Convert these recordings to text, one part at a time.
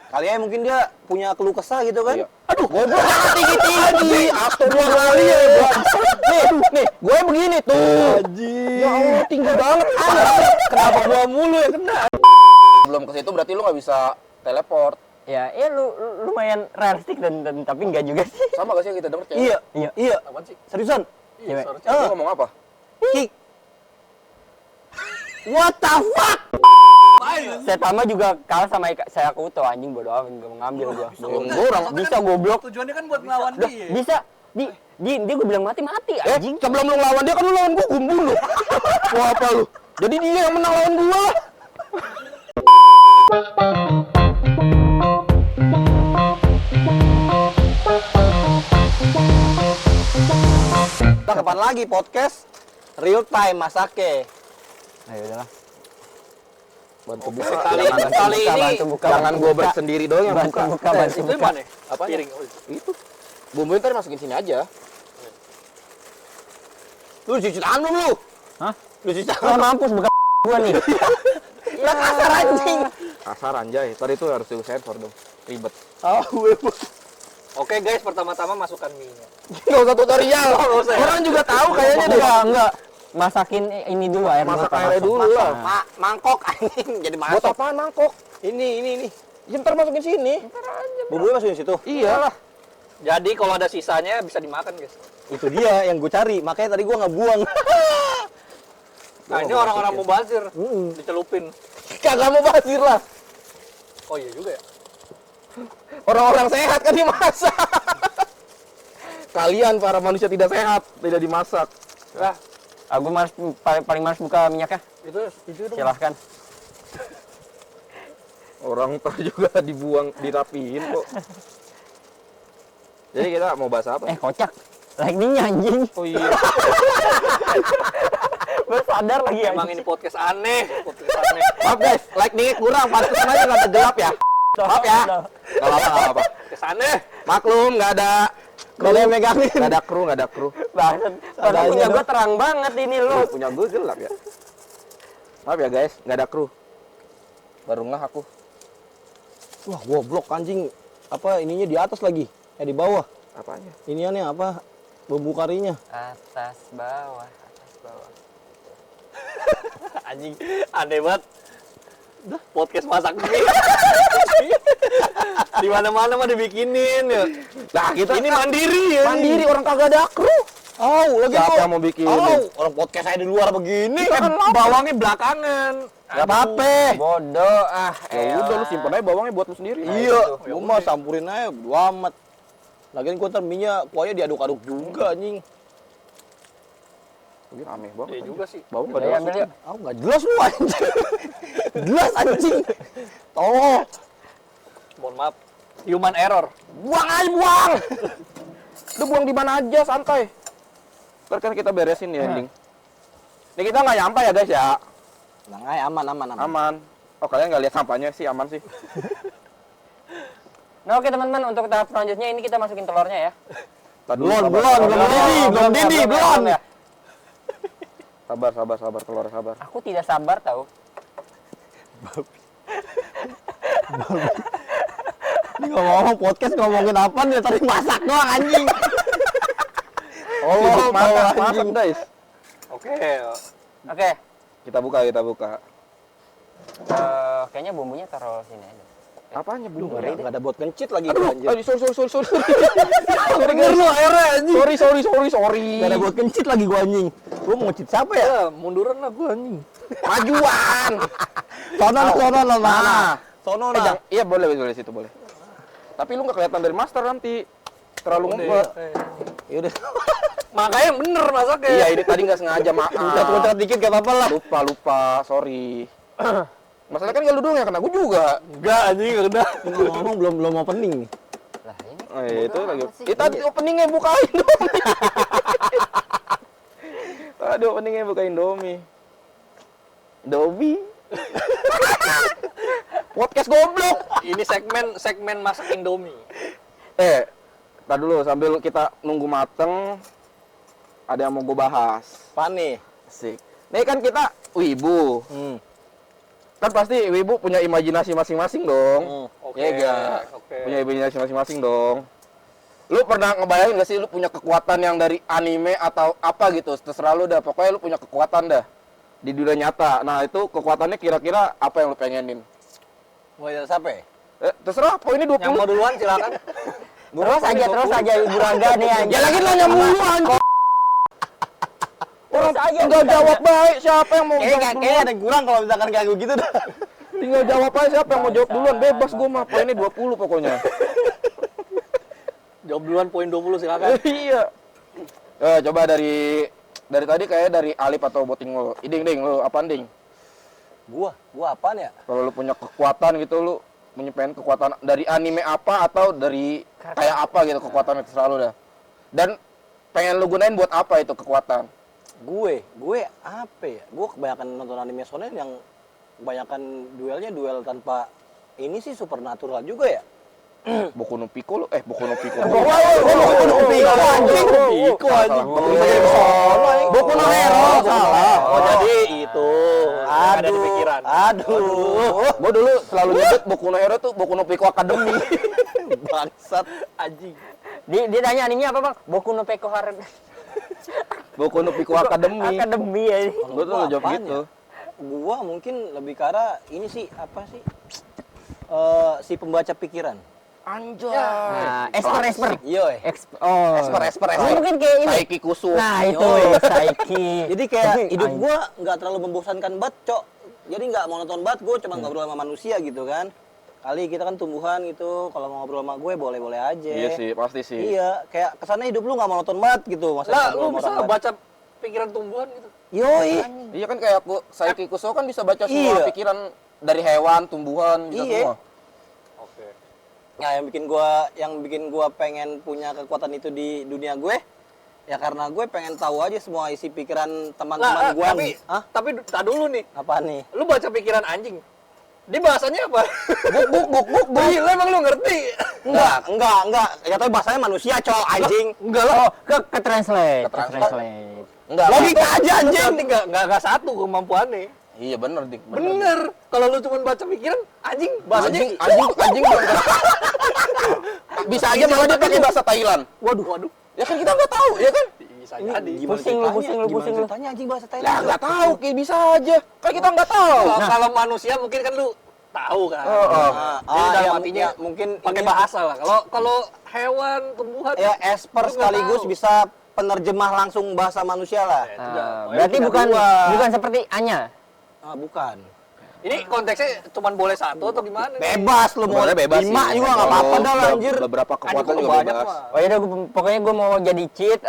Kalian mungkin dia punya keluh kesah gitu kan? Iya. Aduh, goblok tinggi-tinggi. Atau dua kali ya, gua. Nih, gue begini tuh. Ya Allah, tinggi banget. Kenapa gua mulu ya kena? Belum ke situ berarti lu nggak bisa teleport. Ya lu lumayan realistik dan tapi enggak juga sih. Sama gak sih yang kita denger cewek? Iya. Apaan sih? Seriusan? Iya, Lu ngomong apa? Ki. What the fuck? Setama juga kalah sama saya Kuto anjing bodo amat enggak mau ngambil gua. Gua orang Bisa goblok. Tujuannya kan buat ngelawan dia. Bisa dia gue bilang mati anjing. Sebelum lu ngelawan dia kan lu lawan gua bunuh. Wah apa lu? Jadi dia yang menang lawan gua. Kita kapan lagi podcast real time Masake? Ayo udahlah. Bantu Oke, buka. kali ini Bantu buka. Jangan gua bersendiri doang yang Bantu buka. buka. itu yang mana? Apa? Piring. Itu. Bumbunya tadi masukin sini aja. Lu cuci tangan belum lu? Hah? Lu cuci Lah tangan? mampus buka gua nih. Lah kasar anjing. Kasar anjay. Tadi itu harus disensor dong. Ribet. Oke guys, pertama-tama masukkan mie-nya. Enggak usah tutorial. Orang juga tahu kayaknya deh. Enggak. Masakin ini dulu air Masak dulu, airnya dulu lah. Mangkok anjing jadi Buat masuk. apaan mangkok? Ini. Ya, ntar masukin sini. Bumbunya masukin situ. Iya lah. Jadi kalau ada sisanya bisa dimakan guys. Itu dia yang gue cari, makanya tadi gue nggak buang. Nah ini orang-orang mubazir, dicelupin. Kagak mau basir lah. Oh iya juga ya. Orang-orang sehat kan dimasak. Kalian para manusia tidak sehat, tidak dimasak. Lah, Aku paling males buka minyaknya. itu dong. Silahkan. Orang ntar juga dibuang, dirapiin kok. Jadi kita mau bahas apa? Kocak. Lightning-nya anjing. Oh iya. Baru sadar lagi Emang anjing. ini podcast aneh. Maaf guys, like-nya kurang, pantesan aja nggak ada gelap ya. Maaf ya. Nggak apa-apa. Podcast aneh. Maklum, nggak ada Kalau yang megangin. nggak ada kru. Bangsat. Ada Padahal punya aja gua terang banget ini lu. Punya gue gelap ya. Maaf ya guys, nggak ada kru. Baru ngeh aku. Wah, goblok anjing. Apa ininya di atas lagi? Di bawah. Apanya? Iniannya apa? Bumbu karinya. Atas bawah. Anjing, aneh banget. Podcast masak mie. Di mana-mana mah dibikinin ya. Nah kita Ini mandiri ya. mandiri, orang kagak ada kru. Lagi Siapa kok. yang mau bikin? Orang podcast saya di luar begini. Bawangnya belakangan. Nggak apa-apa. Bodoh Ya udah lu simpen aja bawangnya buat lu sendiri. Iya, gua mah sampurin aja, bodo amat. Lagian gua ntar minyak kuahnya diaduk-aduk juga anjing. Ini aneh banget. Iya juga sih. Bawang nggak Ya, ada ambil yuk. Nggak jelas lu anjing. Jelas anjing. Tolong. Mohon maaf. Human error. Buang aja, buang. Udah buang di mana aja, santai. Ntar kan kita beresin ya ending. Ini kita nggak nyampah ya guys ya. Tenang aja, aman. Aman. Oh kalian nggak lihat sampahnya sih, aman sih. Nah, oke teman-teman, untuk tahap selanjutnya ini kita masukin telurnya ya. Belum didih. Ya. Sabar, telur sabar. Aku tidak sabar tahu. Ini ngomong podcast ngomongin apa nih? Tadi masak doang anjing. Oh, masak guys. Oke. Oke. Kita buka. Kayaknya bumbunya taruh sini aja. Apanya bumbu? Nggak ada buat kencit lagi Aduh, anjir. sorry. Bener lu airnya anjing. Sorry. Nggak ada buat kencit lagi gua anjing. Gua mau ngecit siapa ya? Ya, munduran lah gua anjing. Majuan. Sono Mana? Sono Iya boleh situ boleh. Tapi lu nggak kelihatan dari master nanti. Terlalu ngumpet. Yaudah. Makanya bener masaknya. Iya, ini tadi nggak sengaja, maaf. Loncat dikit gak apa-apa lah. Lupa, sorry. Masalah kan gak lu doang yang kena, gue juga. Enggak anjing, enggak kena. Ngomong belum opening nih. Lah ini. Itu lagi. Tadi openingnya bukain Indomie. Tadi openingnya bukain Indomie. Podcast goblok. Ini segmen masak Indomie. Tar dulu sambil kita nunggu mateng. Ada yang mau gue bahas. Apaan nih? Asik. Nih kan kita wibu. Kan pasti wibu punya imajinasi masing-masing dong. Oke. Iya nggak? Oke. Punya imajinasi masing-masing dong. Lu pernah ngebayangin gak sih lu punya kekuatan yang dari anime atau apa gitu? Terserah lu dah, pokoknya lu punya kekuatan dah di dunia nyata. Nah, itu kekuatannya kira-kira apa yang lu pengenin? Mulai dari siapa ya? Terserah, poinnya 20. Yang mau duluan silakan. Terus aja Ibu Rangga nih anjing. Ya lagi nanya mulu anjing. Orang tinggal jawab baik, siapa yang mau jawab Kayaknya duluan? ada yang kurang kalau misalkan ganggu gitu dah. Tinggal jawab aja siapa yang mau jawab duluan, bebas gua mah. Poinnya 20 pokoknya. Jawab duluan poin 20 silakan. Iya. Coba dari tadi kayak dari Alip atau Boting lo. Ding, lu apaan Ding? Gua apaan ya? Kalau lu punya kekuatan gitu, lu pengen kekuatan dari anime apa atau dari kayak apa gitu kekuatan itu selalu dah. Dan pengen lu gunain buat apa itu kekuatan? Gue apa ya? Gue kebanyakan nonton anime shonen yang kebanyakan duelnya duel tanpa ini sih supernatural juga ya. Boku no Pico lu, Boku no Pico. Boku no Pico anjing. Pico anjing. Boku no Hero, salah. Oh, jadi itu. Yang ada di pikiran. Aduh. Gua dulu selalu nyebut Boku no Hero tuh Boku no Pico Academy. Bangsat. Anjing. Dia tanya animenya apa, Bang? Boku no Pico Haren. Boku no Pico Academy. Akademi ya. Gua tuh jawab Apaan gitu. ya? Gua mungkin lebih ke arah ini sih apa sih? Si pembaca pikiran. Anjay. Nah, Esper. Iya. Esper. Mungkin kayak ini. Saiki Kusu. Nah, itu Saiki. Jadi kayak hidup gua nggak terlalu membosankan banget, Cok. Jadi nggak monoton banget, gua cuma ngobrol sama manusia gitu kan. Kali kita kan tumbuhan gitu, kalau mau ngobrol sama gue boleh-boleh aja. Iya sih, pasti sih. Iya, kayak kesannya hidup lu nggak monoton banget gitu. Masa Lah, ngobrol lu sama bisa orang banget. baca pikiran tumbuhan gitu. Yoi. Iya kan kayak aku Saiki Kusu kan bisa baca semua Iya. pikiran dari hewan, tumbuhan, bisa Iya. semua. Oke. Nah, yang bikin gua pengen punya kekuatan itu di dunia gue, ya karena gue pengen tahu aja semua isi pikiran teman-teman gue. Tapi tak dulu nih. Apa nih? Lu baca pikiran anjing. Di bahasanya apa? Buk. Gila, emang lu ngerti? Enggak. Ya tapi bahasanya manusia, Cok, anjing. Enggak lah. Oh, ke translate. Enggak. Logika aja anjing. Berarti enggak satu kemampuannya. Iya bener, Dik. Bener. Kalau lu cuma baca pikiran, anjing bahasanya Anjing. Bisa aja malah dia pakai bahasa Thailand. waduh. Ya kan kita nggak tahu, ya kan? Bisa jadi. Pusing lu. Tanya anjing bahasa Lah Thailand. nggak tahu, kayak bisa aja. Kan kita nggak tahu. Kalau manusia mungkin kan lu tahu kan. Jadi dalam ya, artinya mungkin pakai ini- bahasa lah. Kalau hewan, tumbuhan Ya esper lu nggak sekaligus tahu. bisa penerjemah langsung bahasa manusia lah. Ya, itu dah. Pokoknya Berarti punya bukan dua. seperti Anya. Bukan. Ini konteksnya cuma boleh satu atau gimana? nih? Bebas lu mau Sebenarnya bebas 5 sih. juga nggak apa-apa dah lah, anjir. Beberapa Anjing kekuatan kalau juga banyak bebas. mah. Oh iya, pokoknya gue mau jadi cheat.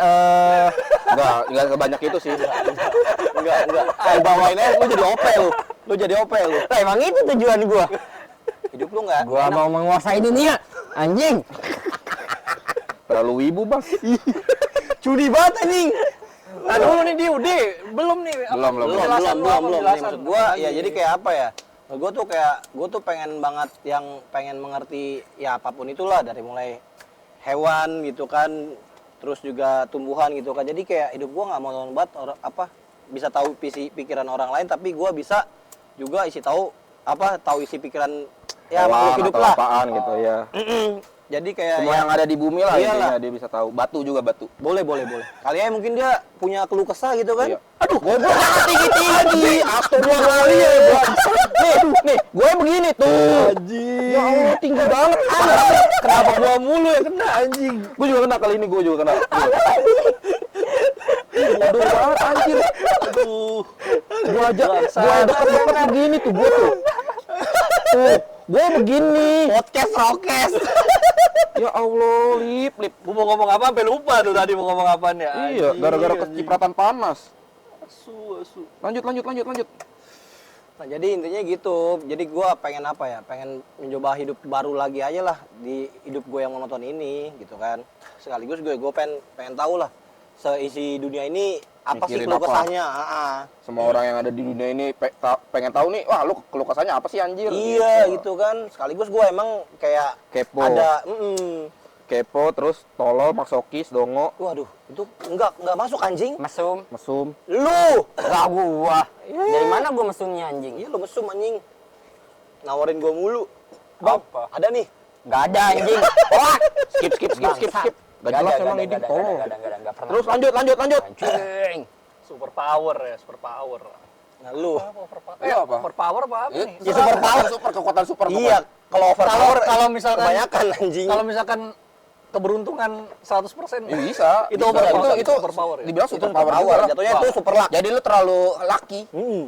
Enggak sebanyak itu sih. Enggak. Bawain aja lu jadi OP lu. Lu jadi OP lu. Nah, emang itu tujuan gue. Hidup lu enggak? Gue mau menguasai dunia. Anjing. Terlalu wibu, Bang. Judi banget anjing. Nah dulu nih di UD, belum nih. Belum. Penjelasan lu apa, Belum. Nih, penjelasan. maksud gua ya jadi kayak apa ya? Gue tuh pengen banget yang pengen mengerti ya apapun itulah dari mulai hewan gitu kan, terus juga tumbuhan gitu kan. Jadi kayak hidup gua nggak mau banget bisa tahu pikiran orang lain, tapi gua bisa juga tahu isi pikiran ya makhluk hidup atau lah. apaan gitu ya. Jadi kayak Semua yang ada di bumi lah Iyalah. intinya dia bisa tahu. Batu juga batu. boleh. Kali aja mungkin dia punya keluh kesah gitu kan. Iya. Aduh, goblok tinggi-tinggi. Aku dua kali ya, Bang. Nih, gue begini tuh. Anjing. Ya Allah, tinggi banget. Kenapa gua mulu ya kena anjing? Gue juga kena kali ini, gue juga kena. Bodoh banget anjir. Aduh. Gue aja deket begini tuh gue tuh. Tuh, gue begini. Podcast rokes. Ya Allah, lip. Gua mau ngomong apa sampai lupa tuh tadi mau ngomong apaan ya. Iya, Anjing, gara-gara anjing. kecipratan panas. Asu. Lanjut. Nah, jadi intinya gitu. Jadi gua pengen apa ya? Pengen mencoba hidup baru lagi aja lah di hidup gue yang monoton ini gitu kan. Sekaligus gue pengen tahu lah seisi dunia ini apa sih Mikirin keluh apa? kesahnya. Semua orang yang ada di dunia ini pengen tahu nih, wah lu keluh kesahnya apa sih anjir? Iya gitu kan. Sekaligus gue emang kayak Kepo. ada Kepo, terus tolol, maksokis, dongo, waduh, itu enggak masuk anjing. Mesum. mesum. Lu. Gak gua. Dari mana gua mesumnya anjing? Iya lu mesum anjing. nawarin gua mulu. Apa? Ada nih. Nggak ada anjing. Wah, Skip. Gak jelas emang ini. Tolong. Nggak pernah. Terus lanjut. Anjing. Super power ya, super power. Nah lu. Apa? Super power apa Ya, nih? super power, super kekuatan super. Iya, kalau overpower Kalau misalkan kebanyakan anjing. Kalau misalkan keberuntungan 100%. Ya, bisa. Itu Bisa. overpower. Itu Super power ya? dibilang itu super super power power, juga lah. jatuhnya itu Wah. super luck. Jadi lu terlalu lucky.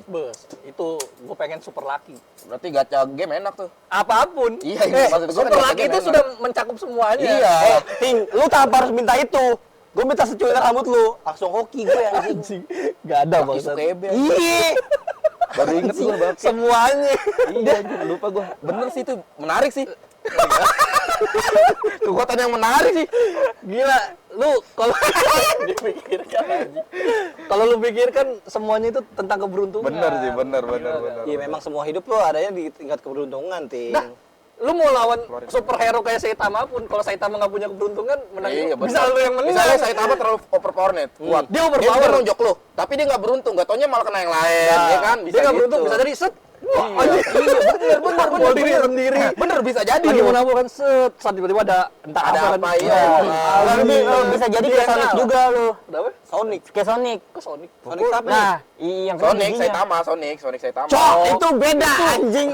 Bes, itu gue pengen super lucky. Berarti gacha game enak tuh. Apapun. Iya, ini maksud gua super kan lucky game itu enak. sudah mencakup semuanya. Iya. Ting, lu tanpa harus minta itu. Gue minta secuil rambut lu, langsung hoki gue anjing. Gak ada Laki Sukebe. Iya. Baru inget gue banget. Semuanya. Iya, lupa gue. Bener sih itu, menarik sih. Kekuatan yang menarik sih. Gila, lu kalau dipikirkan anjing. Kalau lu pikirkan semuanya itu tentang keberuntungan. Bener sih, bener. Iya memang semua hidup tuh adanya di tingkat keberuntungan, Ting. Nah, lu mau lawan superhero kayak Saitama pun, kalau Saitama nggak punya keberuntungan, menang Iya, bisa lu yang menang. Misalnya Saitama terlalu overpower nih, kuat. Dia overpower. Dia nonjok lu, tapi dia nggak beruntung. Gak taunya malah kena yang lain, Nah, ya kan? Dia nggak beruntung, bisa jadi set. Wah, anjing. bener. Mau diri sendiri. Bener, bisa jadi. Lagi lu. mau nabur kan set, saat tiba-tiba ada entah Ada apa apa, kan. iya. Bisa jadi Dia kayak Sonic kalah. juga lu. Kenapa? Sonic. Kayak Sonic. Ke Sonic. Sonic tapi Nah, yang kena Sonic, giginya. Sonic Saitama. Cok, itu beda anjing.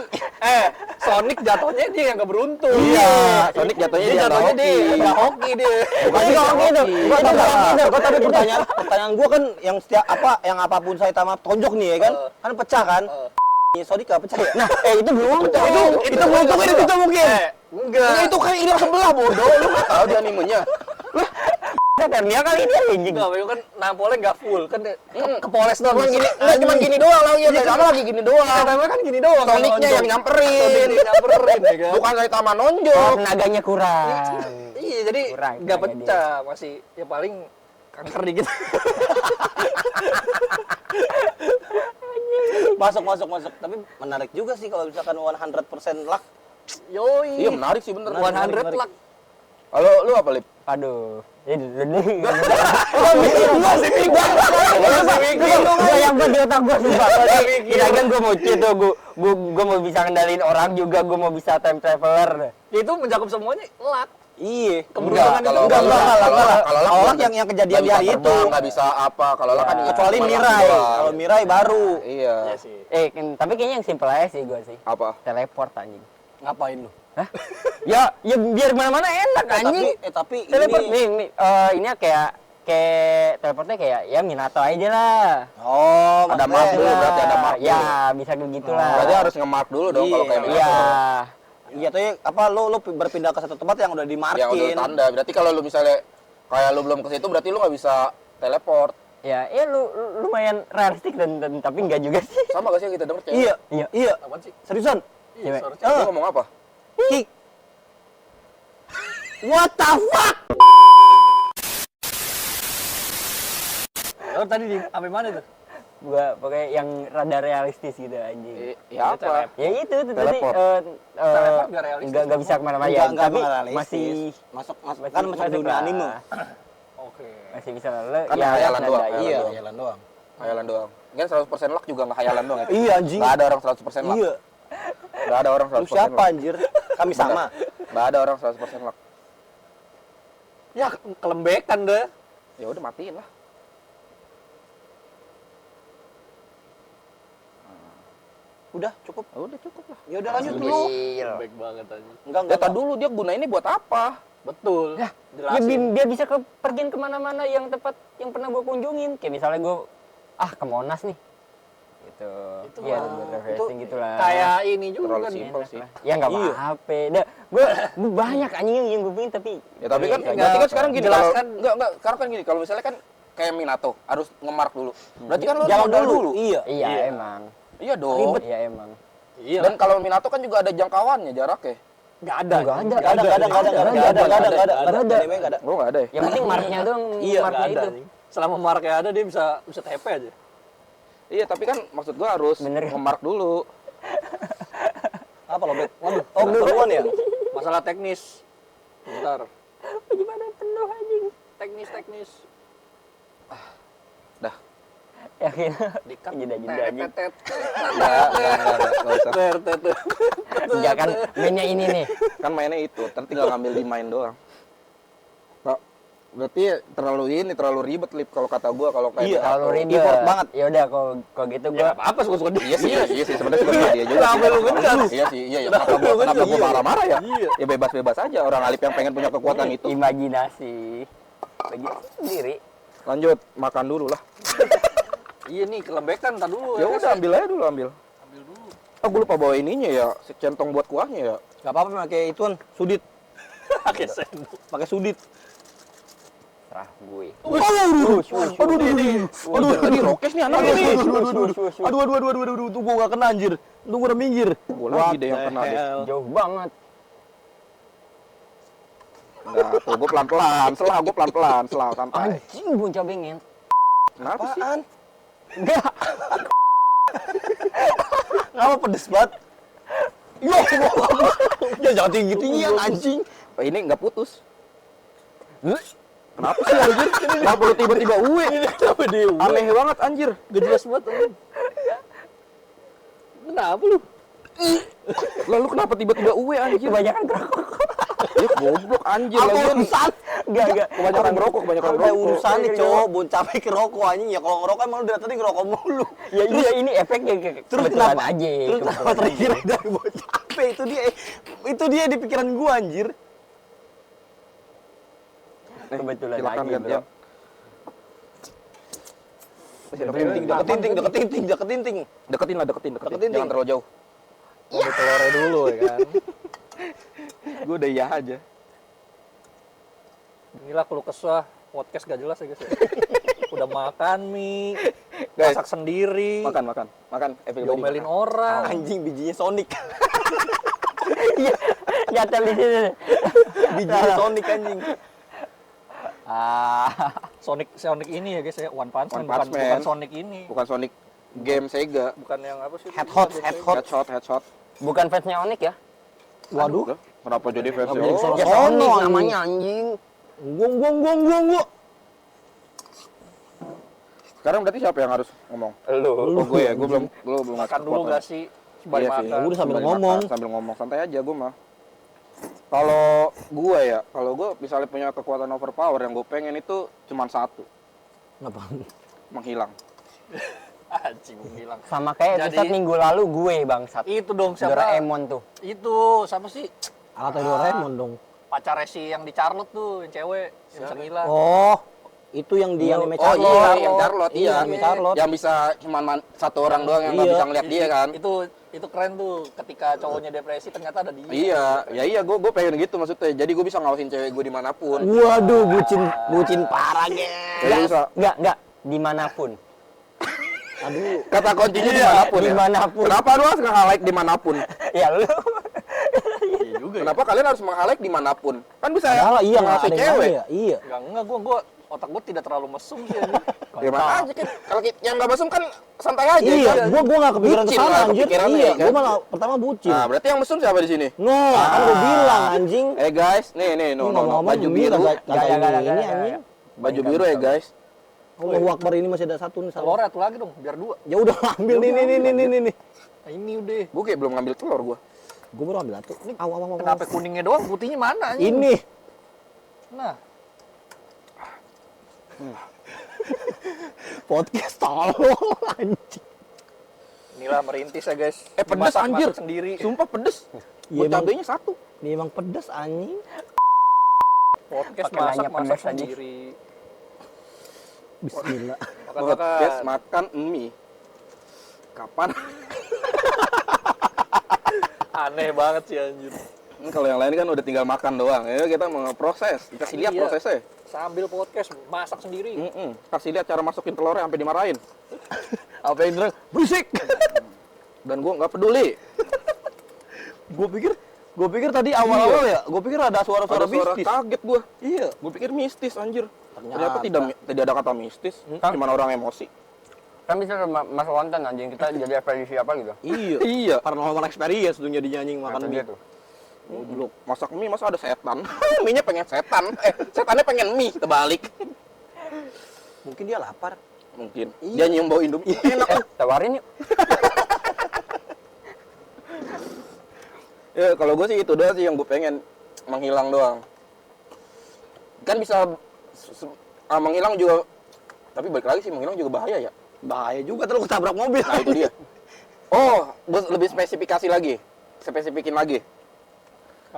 Sonic jatuhnya dia yang nggak beruntung. Iya, Sonic jatuhnya Dia dia jatuhnya nggak dia hoki. nggak hoki dia. Bukan Itu hoki itu. Gua Itu tapi hoki itu. gua tapi pertanyaan gua kan yang setiap yang apapun saya tamat tonjok nih ya kan. Kan pecah kan? Sonic gak pecah ya? Nah, itu belum. Itu beruntung itu mungkin. Enggak. Ya, itu kan hilang sebelah bodoh, lu nggak tahu dia animenya. Dan dia kali dia anjing. Enggak, itu kan nampolnya nggak full kan kepoles doang. Cuman gini, enggak cuma gini doang lagi, ya sama lagi gini doang. Saitama kan gini doang. Sonicnya yang nyamperin. Sonicnya nyamperin ya kan. Bukan Saitama Oh, nonjok. tenaganya kurang. Iya, jadi Kurang nggak tenaga pecah, masih ya paling kanker dikit. Masuk. Tapi menarik juga sih kalau misalkan 100% luck. Yoi. Iya menarik sih bener. 100 luck. Kalau lu apa, Lip? Aduh. Ini masih bingung. yang buat di otak gua sumpah. Kira-kira gua mau cheat tuh, gua mau bisa kendaliin orang juga, gua mau bisa time traveler. Itu mencakup semuanya luck. Iya. Keberuntungan itu kalau Kalau yang kejadian di hari itu. nggak bisa apa, kalau lah kan Kecuali cuma Mirai. doang. Kalau Mirai baru. Iya. Iya sih. Tapi kayaknya yang simple aja sih gua sih. Apa? Teleport anjing. Ngapain lu? Ya biar mana-mana enak anjing. Tapi Teleport ini ini kayak teleportnya kayak ya Minato aja lah. Oh, Ada maksudnya- mark dulu, berarti ada mark Ya, dulu. bisa kayak gitulah. Berarti harus nge-mark dulu dong kalau kayak Iya. Iya. Iya tuh apa lu berpindah ke satu tempat yang udah yang udah dimarkin. tanda. Berarti kalau lu misalnya kayak lu belum ke situ berarti lu nggak bisa teleport. Ya lumayan realistik dan tapi enggak juga sih. Sama gak sih yang kita denger cewek? Iya. Iya. Iya. Apaan sih? Seriusan? Iya, Cewek. seharusnya. Lu ngomong apa? Kick. What the fuck? Oh, tadi di sampai mana tuh? Gua pakai yang rada realistis gitu anjing. Ya apa? Ya itu tuh tadi Teleport. Teleport nggak realistis. enggak bisa kemana-mana ya, Enggak tapi realistis. masih masuk masih kan masuk masuk dunia lah. anime. Oke. Masih bisa lalu Kan hayalan doang, nada, Iya, doang. jalan doang. Hayalan doang. Kan 100% luck juga nggak hayalan doang ya? Iya anjing. Nggak ada orang 100% luck. Iya. Nggak ada orang Lu 100% siapa luck. anjir? Kami sama. Nggak ada orang 100% luck. Ya, kelembekan deh. Ya udah matiin lah. Udah cukup. Udah cukup lah. Ya udah lanjut dulu. Baik banget aja. Enggak Ya tar dulu dia gunainnya buat apa? Betul. Ya Jelasin. biar bisa pergian kemana-mana yang tempat yang pernah gua kunjungin. Kayak misalnya gua ke Monas nih. Gitu. Itu Iya, mah, buat refreshing gitu lah. Kayak ini juga Terlalu kan. simpel Enak sih. lah. Ya nggak Iya. apa-apa. Gua banyak anjing yang gua pengen tapi Ya tapi kan Iya, berarti kan sekarang gini jelaskan. enggak sekarang kan gini kalau misalnya kan kayak Minato harus nge-mark dulu. Berarti kan lu Jalan modal dulu. Iya. iya Iya. emang. Iya dong. Iya emang. Iya. Dan kalau Minato kan juga ada jangkauannya jaraknya. Enggak ada. Nggak ada. Enggak ada. Nggak ada. Anime enggak ada. Oh enggak ada ya? Yang penting marknya doang. Iya, marknya Nggak ada. itu. anjing. Selama marknya ada dia bisa TP aja. Iya, tapi kan maksud gua harus Bener. nge-mark dulu. Apa lo, Bet? Waduh, oh duluan ya? Masalah teknis. Bentar. Gimana penuh anjing. Teknis. Dah. Yakin? Dikat. Jeda-jeda aja. Nggak usah. Enggak kan mainnya ini nih. Kan mainnya itu, ntar tinggal ngambil di main doang. Kok berarti terlalu ribet Lip kalau kata gua kalau kayak Iya, Kalau ribet effort banget. Ya udah kalau gitu gua Apa suka-suka dia? Iya sih sebenarnya suka dia juga. Kenapa lu ngegas? Iya sih, iya ya. Kenapa gua marah-marah ya? Iya. Ya bebas-bebas aja orang Alip yang pengen punya kekuatan itu. imajinasi. Bagi sendiri. Lanjut, makan dulu lah. Iya nih, kelembekan entar dulu. Ya udah ambil aja dulu ambil. Ambil dulu. Ah, gua lupa bawa ininya ya, centong buat kuahnya ya. Gak apa-apa pakai ituan, sudit. Pakai sendok. Pakai sudit. Serah gue. Aduh, tadi rokes nih anak ini. Aduh, tuh gua gak kena anjir. Tuh gua udah minggir. Gua lagi deh yang kena deh. Jauh banget. Enggak, tuh gua pelan-pelan, selah santai. Anjing bocah bengen. Kenapa sih? Apaan? Enggak. Kenapa pedes banget? Yo, ya jangan tinggi-tinggi ya anjing. Oh, ini enggak putus. Kenapa sih anjir? Kenapa lu tiba-tiba uwe? Kenapa dia? Aneh banget anjir. Gak jelas banget. Om. Kenapa lu? Lalu kenapa tiba-tiba uwe anjir? Kebanyakan kerokok. Ya goblok anjir Apa lagian. urusan? Enggak. Kebanyakan ngerokok, kebanyakan Ada ngerokok. urusannya cowok, bon capek ngerokok anjing. Ya kalau ngerokok emang udah tadi ngerokok mulu. Ya iya ini efeknya Terus kebetulan kenapa aja. Terus kenapa kebetulan terakhir aja. dari bon capek itu dia di pikiran gua anjir. Kebetulan Silakan aja, gantian. Deketin. Deketin lah, deketin. Deketin, Jangan Ting. terlalu jauh. Mau telurnya dulu ya kan. Gue udah iya aja. Inilah keluh kesah podcast gak jelas ya guys ya. Udah makan mie, Guys, masak sendiri, makan. Everybody. diomelin orang. Anjing bijinya Sonic. Iya. Nyatel di sini. Bijinya Sonic anjing. Sonic ini ya guys ya, One Punch One Man, Punch bukan Man. Sonic ini. Bukan Sonic game Sega. Bukan yang apa sih? Headshot. Bukan fansnya Onyx ya? Waduh. Kenapa jadi fans? Nggak bisa Ya Oh, Sonic anjing. namanya anjing. Gua. Sekarang berarti siapa yang harus ngomong? Lu. Oh, gue ya, gue belum Makan ngasih dulu kekuatan. gak sih? Sembari Iya sih. makan. Gua udah sambil Sembari ngomong. makan, sambil ngomong santai aja gue mah. Kalau gue misalnya punya kekuatan overpower yang gue pengen itu cuma satu, Kenapa? menghilang. Anjing hilang. Sama kayak Jadi- episode minggu lalu gue bangsat. Itu dong siapa? Doraemon tuh. Itu siapa sih? Alat Doraemon dong. Pacarnya si yang di Charlotte tuh, yang cewek, yang bisa ngilang. Oh, itu yang di anime Oh Charlotte. iya, yang Charlotte, Iya, anime Charlotte. Yang bisa cuma satu orang doang yang nggak Iya. bisa ngeliat dia kan. Itu keren tuh, ketika cowoknya depresi ternyata ada dia. Iya, gue pengen gitu maksudnya. Jadi gue bisa ngawasin cewek gue dimanapun. Waduh, bucin parah, geng. Jadi bisa. Enggak, dimanapun. Aduh, Kata kuncinya dimanapun. Ya? Dimanapun. Kenapa lu harus nge-highlight dimanapun? Ya lu. Iya juga ya. Kenapa kalian harus meng-highlight dimanapun? Kan bisa padahal iya nggak ngasih ada yang cewek. lain ya. Iya. Enggak, gua otak gua tidak terlalu mesum sih. anjing. Ya makanya kan kalau yang nggak mesum kan santai aja. Iya, kan? gua nggak kepikiran Bucin kesana lah anjir. kepikirannya, Iya, kan? gua malah pertama bucin. Nah, berarti yang mesum siapa di sini? Kan gua bilang anjing. Guys, nih, Ini no, ngomong-ngomong baju ini biru. kagak ini Gak. anjing. Baju biru ya, guys. Allahu Akbar, ini masih ada satu nih. Telurnya tuh lagi dong, biar 2. Ya udah ambil nih. Nah, ini udah. Gue kayak belum ngambil telur gua. Gua baru ambil satu. Nih, aw. Kenapa kuningnya doang, putihnya mana anjing? Ini. Nah, Podcast tolong anjing. inilah merintis ya guys. Pedes Masak-masak anjir. sendiri. Sumpah pedes. Iya, Buat Bang. cabenya satu. Ini emang pedas anjing. Pakai Podcast nanya masak pedas aja. sendiri. Bismillah. Podcast Makan-makan. makan mie. Kapan? Aneh banget sih anjir. Kalau yang lain kan udah tinggal makan doang. Ya kita mau proses. Kasih lihat Iya. prosesnya. Sambil podcast masak sendiri. Kasih lihat cara masukin telurnya sampai dimarahin. Apa yang bilang? Berisik. Dan gua nggak peduli. Gua pikir tadi awal-awal ya, gua pikir ada suara-suara Ada suara mistis. kaget gua. Iya. Gua pikir mistis anjir. Ternyata. Tidak ada kata mistis. Cuman orang emosi. Kan bisa masuk konten anjing kita jadi ekspedisi apa gitu. Iya. Iya. Paranormal experience tuh jadi nyanyi makan Nah, mie. gitu. Goblok. Masak mie masa ada setan? Mie-nya pengen setan. Setannya pengen mie terbalik. Mungkin dia lapar. mungkin. Dia nyium bau Indomie. Enak. Tawarin yuk. Ya kalau gue sih itu doang sih yang gue pengen, menghilang doang. Kan bisa menghilang juga, tapi balik lagi sih menghilang juga bahaya ya. Bahaya juga terus ketabrak mobil. Nah itu dia. Oh, gue lebih spesifikasi lagi, spesifikin lagi.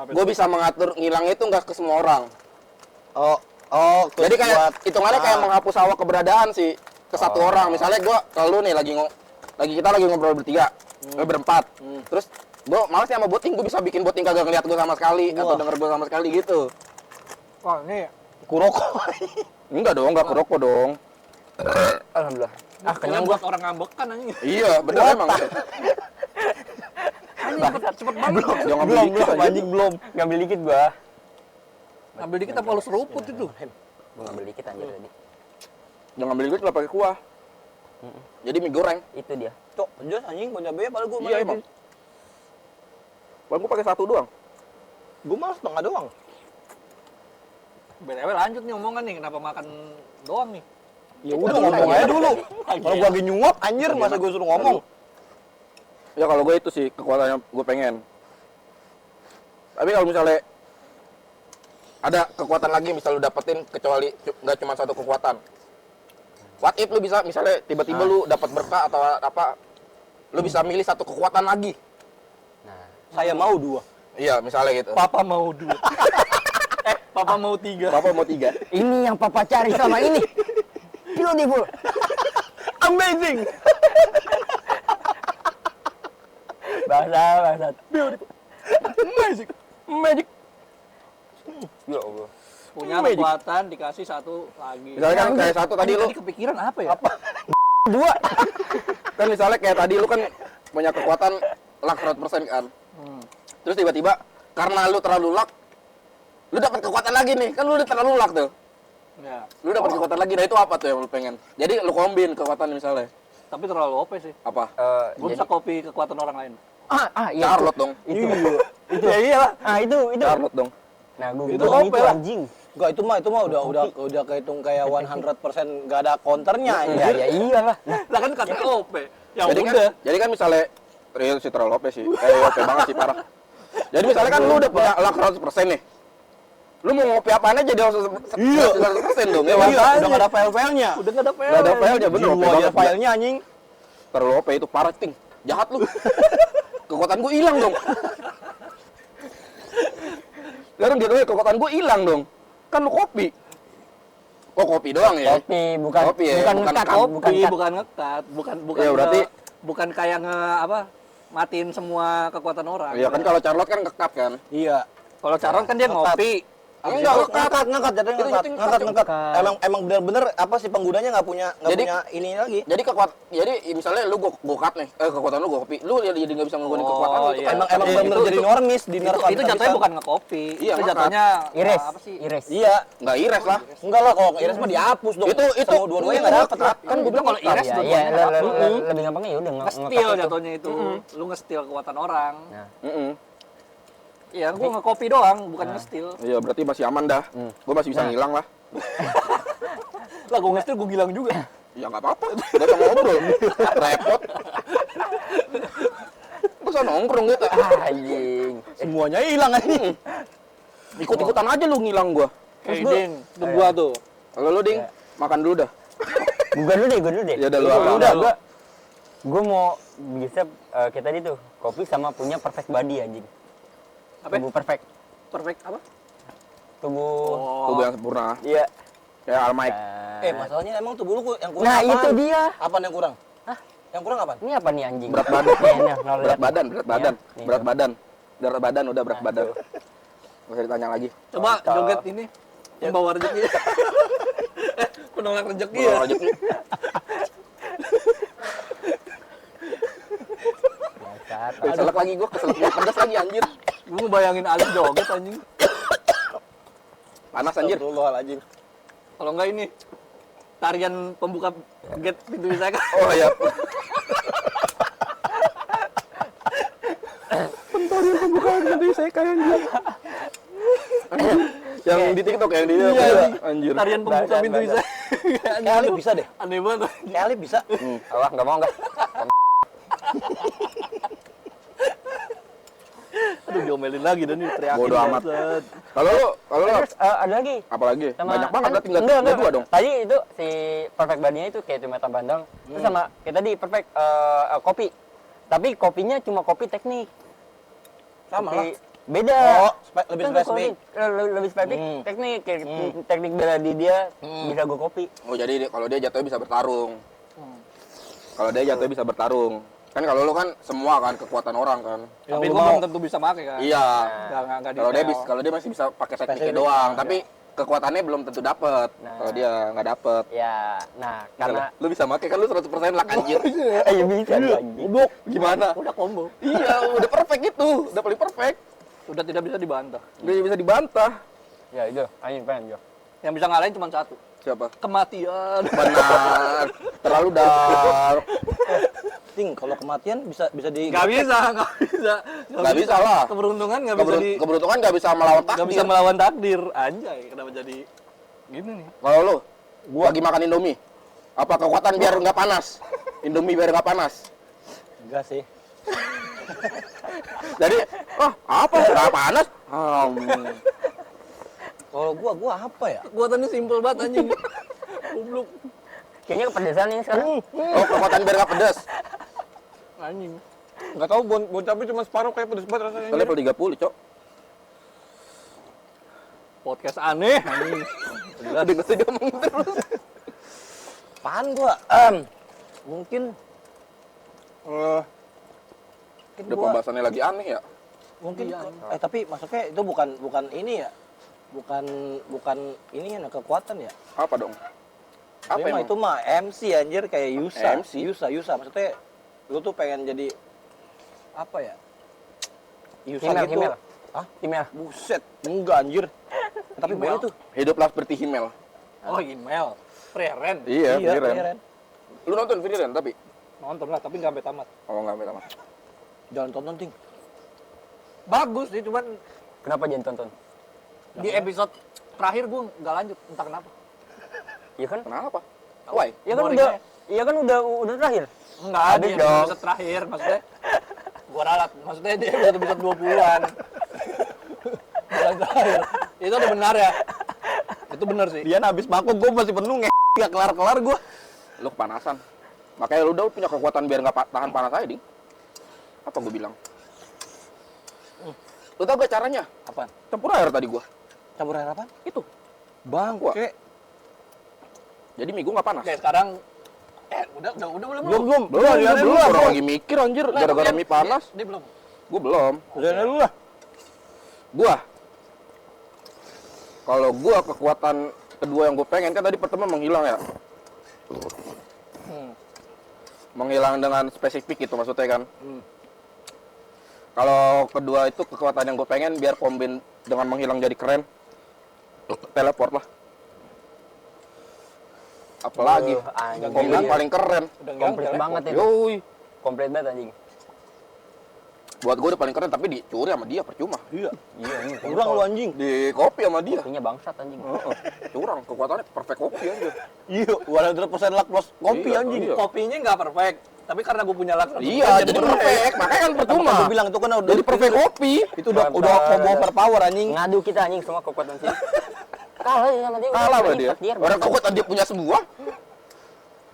Gue bisa mengatur ngilang itu nggak ke semua orang. Oh, Jadi kayak buat- hitungannya kayak menghapus hawa keberadaan sih ke satu orang. Misalnya gue kalau nih lagi kita lagi ngobrol bertiga, berempat. Terus gue malas nih sama booting, gue bisa bikin booting kagak ngeliat gue sama sekali atau denger gue sama sekali gitu. Wah, ini Kuroko. Enggak dong, enggak kerokok dong. Alhamdulillah. ah kenyang buat orang ngambekan anjing. Iya, bener emang. Anjing cepet banget. Jangan Belum, dikit aja. anjing belum. Ngambil dikit gua. Ngambil dikit apa lu seruput itu? Gua ngambil dikit anjir tadi. Jangan beli duit lah pakai kuah. Jadi mie goreng. Itu dia. Cok, pedas anjing banyak banyak padahal gue Iya emang. Paling gue pakai satu doang. Gue malah setengah doang. BTW lanjut nih omongan nih, kenapa makan doang nih? Ya udah ngomong aja dulu. Kalau gue lagi nyuap anjir masa gue suruh ngomong. Ya kalau gue itu sih kekuatannya gue pengen. Tapi kalau misalnya ada kekuatan lagi misal lu dapetin kecuali nggak cuma satu kekuatan. What if lu bisa misalnya tiba-tiba lu dapat berkah atau apa, lu bisa milih satu kekuatan lagi. Nah, Saya mau 2. Iya, misalnya gitu. Papa mau 2. Papa mau 3. Bapak mau 3. ini yang papa cari selama ini. Beautiful. Amazing. Bahasa. Magic. Magic. Ya Allah. Punya kekuatan dikasih satu lagi. Misalnya kan kayak satu tadi lu kepikiran apa ya? Dua. kan misalnya kayak tadi lu kan punya kekuatan luck 100% kan. Terus tiba-tiba karena lu terlalu luck, lu dapat kekuatan lagi nih. Kan lu udah terlalu luck tuh. Ya. Lu dapat kekuatan lagi. Nah itu apa tuh yang lu pengen? Jadi lu kombin kekuatan misalnya. Tapi terlalu OP sih. Apa? Gue bisa copy kekuatan orang lain. Iya. Charlotte dong. Itu. Ya iyalah. Itu. Charlotte dong. Nah, gua Itu bilang OP lah. anjing. Enggak itu mah udah kehitung kayak 100% enggak ada counternya Ya, anjir. ya iyalah. Nah, Lah kan kata OP. Ya jadi udah. kan misalnya real sih terlalu OP sih. OP banget sih parah. Jadi misalnya kan lu udah punya luck 100% nih. Lu mau ngopi apaan aja jadi 100% dong. Ya, Iya, makanya. udah enggak ada file-filenya. Udah enggak ada PL. Nggak ada filenya bener OP Jiwa aja banget. filenya anjing. Terlalu OP itu parah ting. Jahat lu. Kekuatan gue hilang dong. Sekarang dia kekuatan gue hilang dong. Kan lu kopi. Oh kopi doang ya? kopi bukan Kopi ya, bukan bukan ngekat, kopi, bukan Bukan, cut. bukan ngekat, bukan Ya, berarti- bukan kayak matiin semua kekuatan orang. Iya kan kalau Charlotte kan ngekat kan. Iya. Kalau Caron kan dia Ngekat. ngopi. Enggak ngekat. Ngangkat jadinya Itu ngangkat. itu Ngangkat. Ngekat. Emang bener-bener apa sih penggunanya nggak punya Jadi- ini lagi. Jadi misalnya lu go cut nih, kekuatan lu go kopi, lu jadi nggak bisa nggunain Oh, kekuatan lu itu iya. kan. Emang bener-bener itu- jadi normis di Itu, nerf. itu jatuhnya bukan ngekopi. Iya, itu ngekat. jatuhnya Iris. apa sih? Iris. Iya. Nggak ires lah. Enggak lah kalau iris mah dihapus dong. Itu Semua dua-duanya nggak dapet lah. Kan gue bilang Kalau kalau iris Iya, dua-duanya iya, nggak dapet. lebih gampangnya ya udah Nge-steal jatuhnya itu. Lu nge-steal kekuatan orang. Nah, Iya, gua nge-copy doang, bukan nge-steal. Iya berarti masih aman dah. Gue masih bisa ngilang lah. Lah gua nge-steal gua gilang juga. Ya nggak apa-apa. Gak usah ngobrol. Repot. Gak usah nongkrong gitu. anjing. Semuanya hilang anjing. Ikut-ikutan aja lu ngilang gua. Kayak Ding, itu gua tuh. Kalau lu ding, makan dulu dah. Gua dulu deh. Ya udah lu Gua- apa? Udah, gua mau bisa kayak tadi tuh, kopi sama punya perfect body anjing. Apa? Tubuh perfect. Perfect apa? Tubuh. Tubuh yang sempurna. Iya. Kayak Almike. Masalahnya emang tubuh lu yang kurang Nah, apaan? itu dia. Apaan yang kurang? Yang kurang apaan? Ini apa nih anjing? Berat badan. Nih, nih, no, Berat lihat. badan, berat badan. Nih, Berat tuh. badan. Berat badan udah berat Nah, badan. tuh. Gak usah ditanya lagi. Coba Mantap. joget ini. Pembawa rezeki. Penolak rezeki ya. Bawa rezeki. Bangsat. Keselak lagi gua, keselak gua pedas lagi anjir. Gua ngebayangin Alif joget anjing. Panas anjir. Astagfirullahaladzim. Kalau enggak ini tarian pembuka gate pintu wisata. Oh iya. Yang di TikTok yang di Iya, anjir. Tarian pembuka Badan, pintu badan. wisata. Kayak Alif bisa deh. Aneh banget. Kayak Alif bisa. Allah nggak mau nggak. Aduh, diomelin lagi dan nih teriakin. Bodo amat. banget. Kalau lu Terus ada lagi. apa lagi? Sama, Banyak banget kan, lah, tinggal enggak. dua dong. Tadi itu si perfect body-nya itu kayak Tumeta Bandang. Terus sama kayak tadi perfect kopi. Tapi kopinya cuma kopi teknik. Sama Kopi lah. beda. Oh, lebih Kan spesifik. lebih spesifik teknik kayak teknik bela diri dia bisa gue kopi. Oh jadi kalau dia jatuhnya bisa bertarung. Kalau dia jatuhnya bisa bertarung. Kan kalau lu kan semua kan kekuatan orang kan. Tapi Yang gua lu belum mau. tentu bisa pakai kan. Iya. Enggak Kalau dia masih bisa pakai tekniknya Spesifik. doang, tapi kekuatannya belum tentu dapet. Nah. Kalau dia nggak dapet. Ya, nah karena Lu bisa pakai kan lu 100% lah anjir. ya bisa lagi. Goblok. Gimana? Udah combo. Iya, udah perfect itu. Udah paling perfect. Udah tidak bisa dibantah. Udah bisa dibantah. Ya itu, anjing pengen gua. Yang bisa ngalahin cuma satu. Siapa? Kematian. Benar. Terlalu dark. Ting, kalau kematian bisa di Nggak bisa. Nggak bisa lah. Keberuntungan nggak bisa Keberuntungan nggak bisa melawan nggak takdir. bisa melawan takdir. Anjay, kenapa jadi gini nih? Kalau lu, gua lagi makan Indomie. Apa kekuatan biar nggak panas? Indomie biar nggak panas. Enggak sih. Jadi, apa? Nggak panas? Kalau gua apa ya? Kekuatannya simpel banget anjing. Goblok. Kayaknya kepedesan ini sekarang. Oh, kekuatan biar nggak pedas. Anjing. Nggak tahu bon cabai cuma separuh kayak pedes banget rasanya. Level 30, Cok. Podcast aneh anjing. Aduh, nggak usah diomong terus. Apaan gua? Mungkin Udah pembahasannya lagi aneh ya? mungkin tapi maksudnya itu bukan ini ya. Bukan ini ya kekuatan ya. Apa dong? Apa Tapi mah emang? itu mah MC anjir kayak Yusa. MC? Yusa maksudnya lu tuh pengen jadi apa ya? Yusa Himmel, gitu. Himmel. Hah? Himmel. Buset, enggak anjir. Tapi boleh tuh. Hiduplah seperti Himmel. Oh, email. Preren. Iya, Frieren. Frieren. Lu nonton Frieren tapi? Nonton lah, tapi nggak sampai tamat. Oh, nggak minta Jangan tonton ting. Bagus sih, cuman Kenapa jangan tonton? di episode terakhir gue nggak lanjut, entah kenapa. Iya kan? Kenapa? Why? Iya kan Boring udah. aja. Iya kan udah terakhir. Enggak, Habis di dong. episode terakhir, maksudnya gue ralat, maksudnya dia episode 20-an. Bukan terakhir. Itu udah benar ya. Itu benar sih. Dia habis maku gua masih penuh enggak kelar-kelar gua. Lu kepanasan. Makanya lu udah punya kekuatan biar nggak tahan panas aja, Ding. Apa gue bilang? Lu tau gak caranya? Apaan? Campur air tadi gua. Campur air apa? Itu. Bang, Wah. kayak Jadi mie gua nggak panas. Oke, sekarang udah belum. Belum. Orang lagi mikir anjir gara-gara mie panas. Dia belum. Gua belum. udah dulu lah. Gua. Kalau gua kekuatan kedua yang gue pengen kan tadi pertama menghilang ya. Menghilang dengan spesifik itu maksudnya kan. Kalau kedua itu kekuatan yang gue pengen biar kombin dengan menghilang jadi keren. Teleport lah. Apalagi Anjing. kombin paling keren. Udah Komplit banget itu. Yoi. Komplit banget anjing. Buat gue udah paling keren tapi dicuri sama dia percuma. Iya. Iya ini. Kurang lu anjing. Di kopi sama dia. Kopinya bangsat anjing. Curang, kekuatannya perfect kopi aja. Iya, 100% luck plus kopi Iya, anjing. iya. Kopinya nggak perfect, tapi karena gue punya luck. Iya, jadi perfect. Makanya kan percuma. Gua bilang itu kan udah Jadi perfect kopi. Itu udah combo overpower anjing. Ngadu kita anjing semua kekuatan sini. Kalah ya sama dia. Kalah sama dia. Dia Orang kekuatan dia punya semua.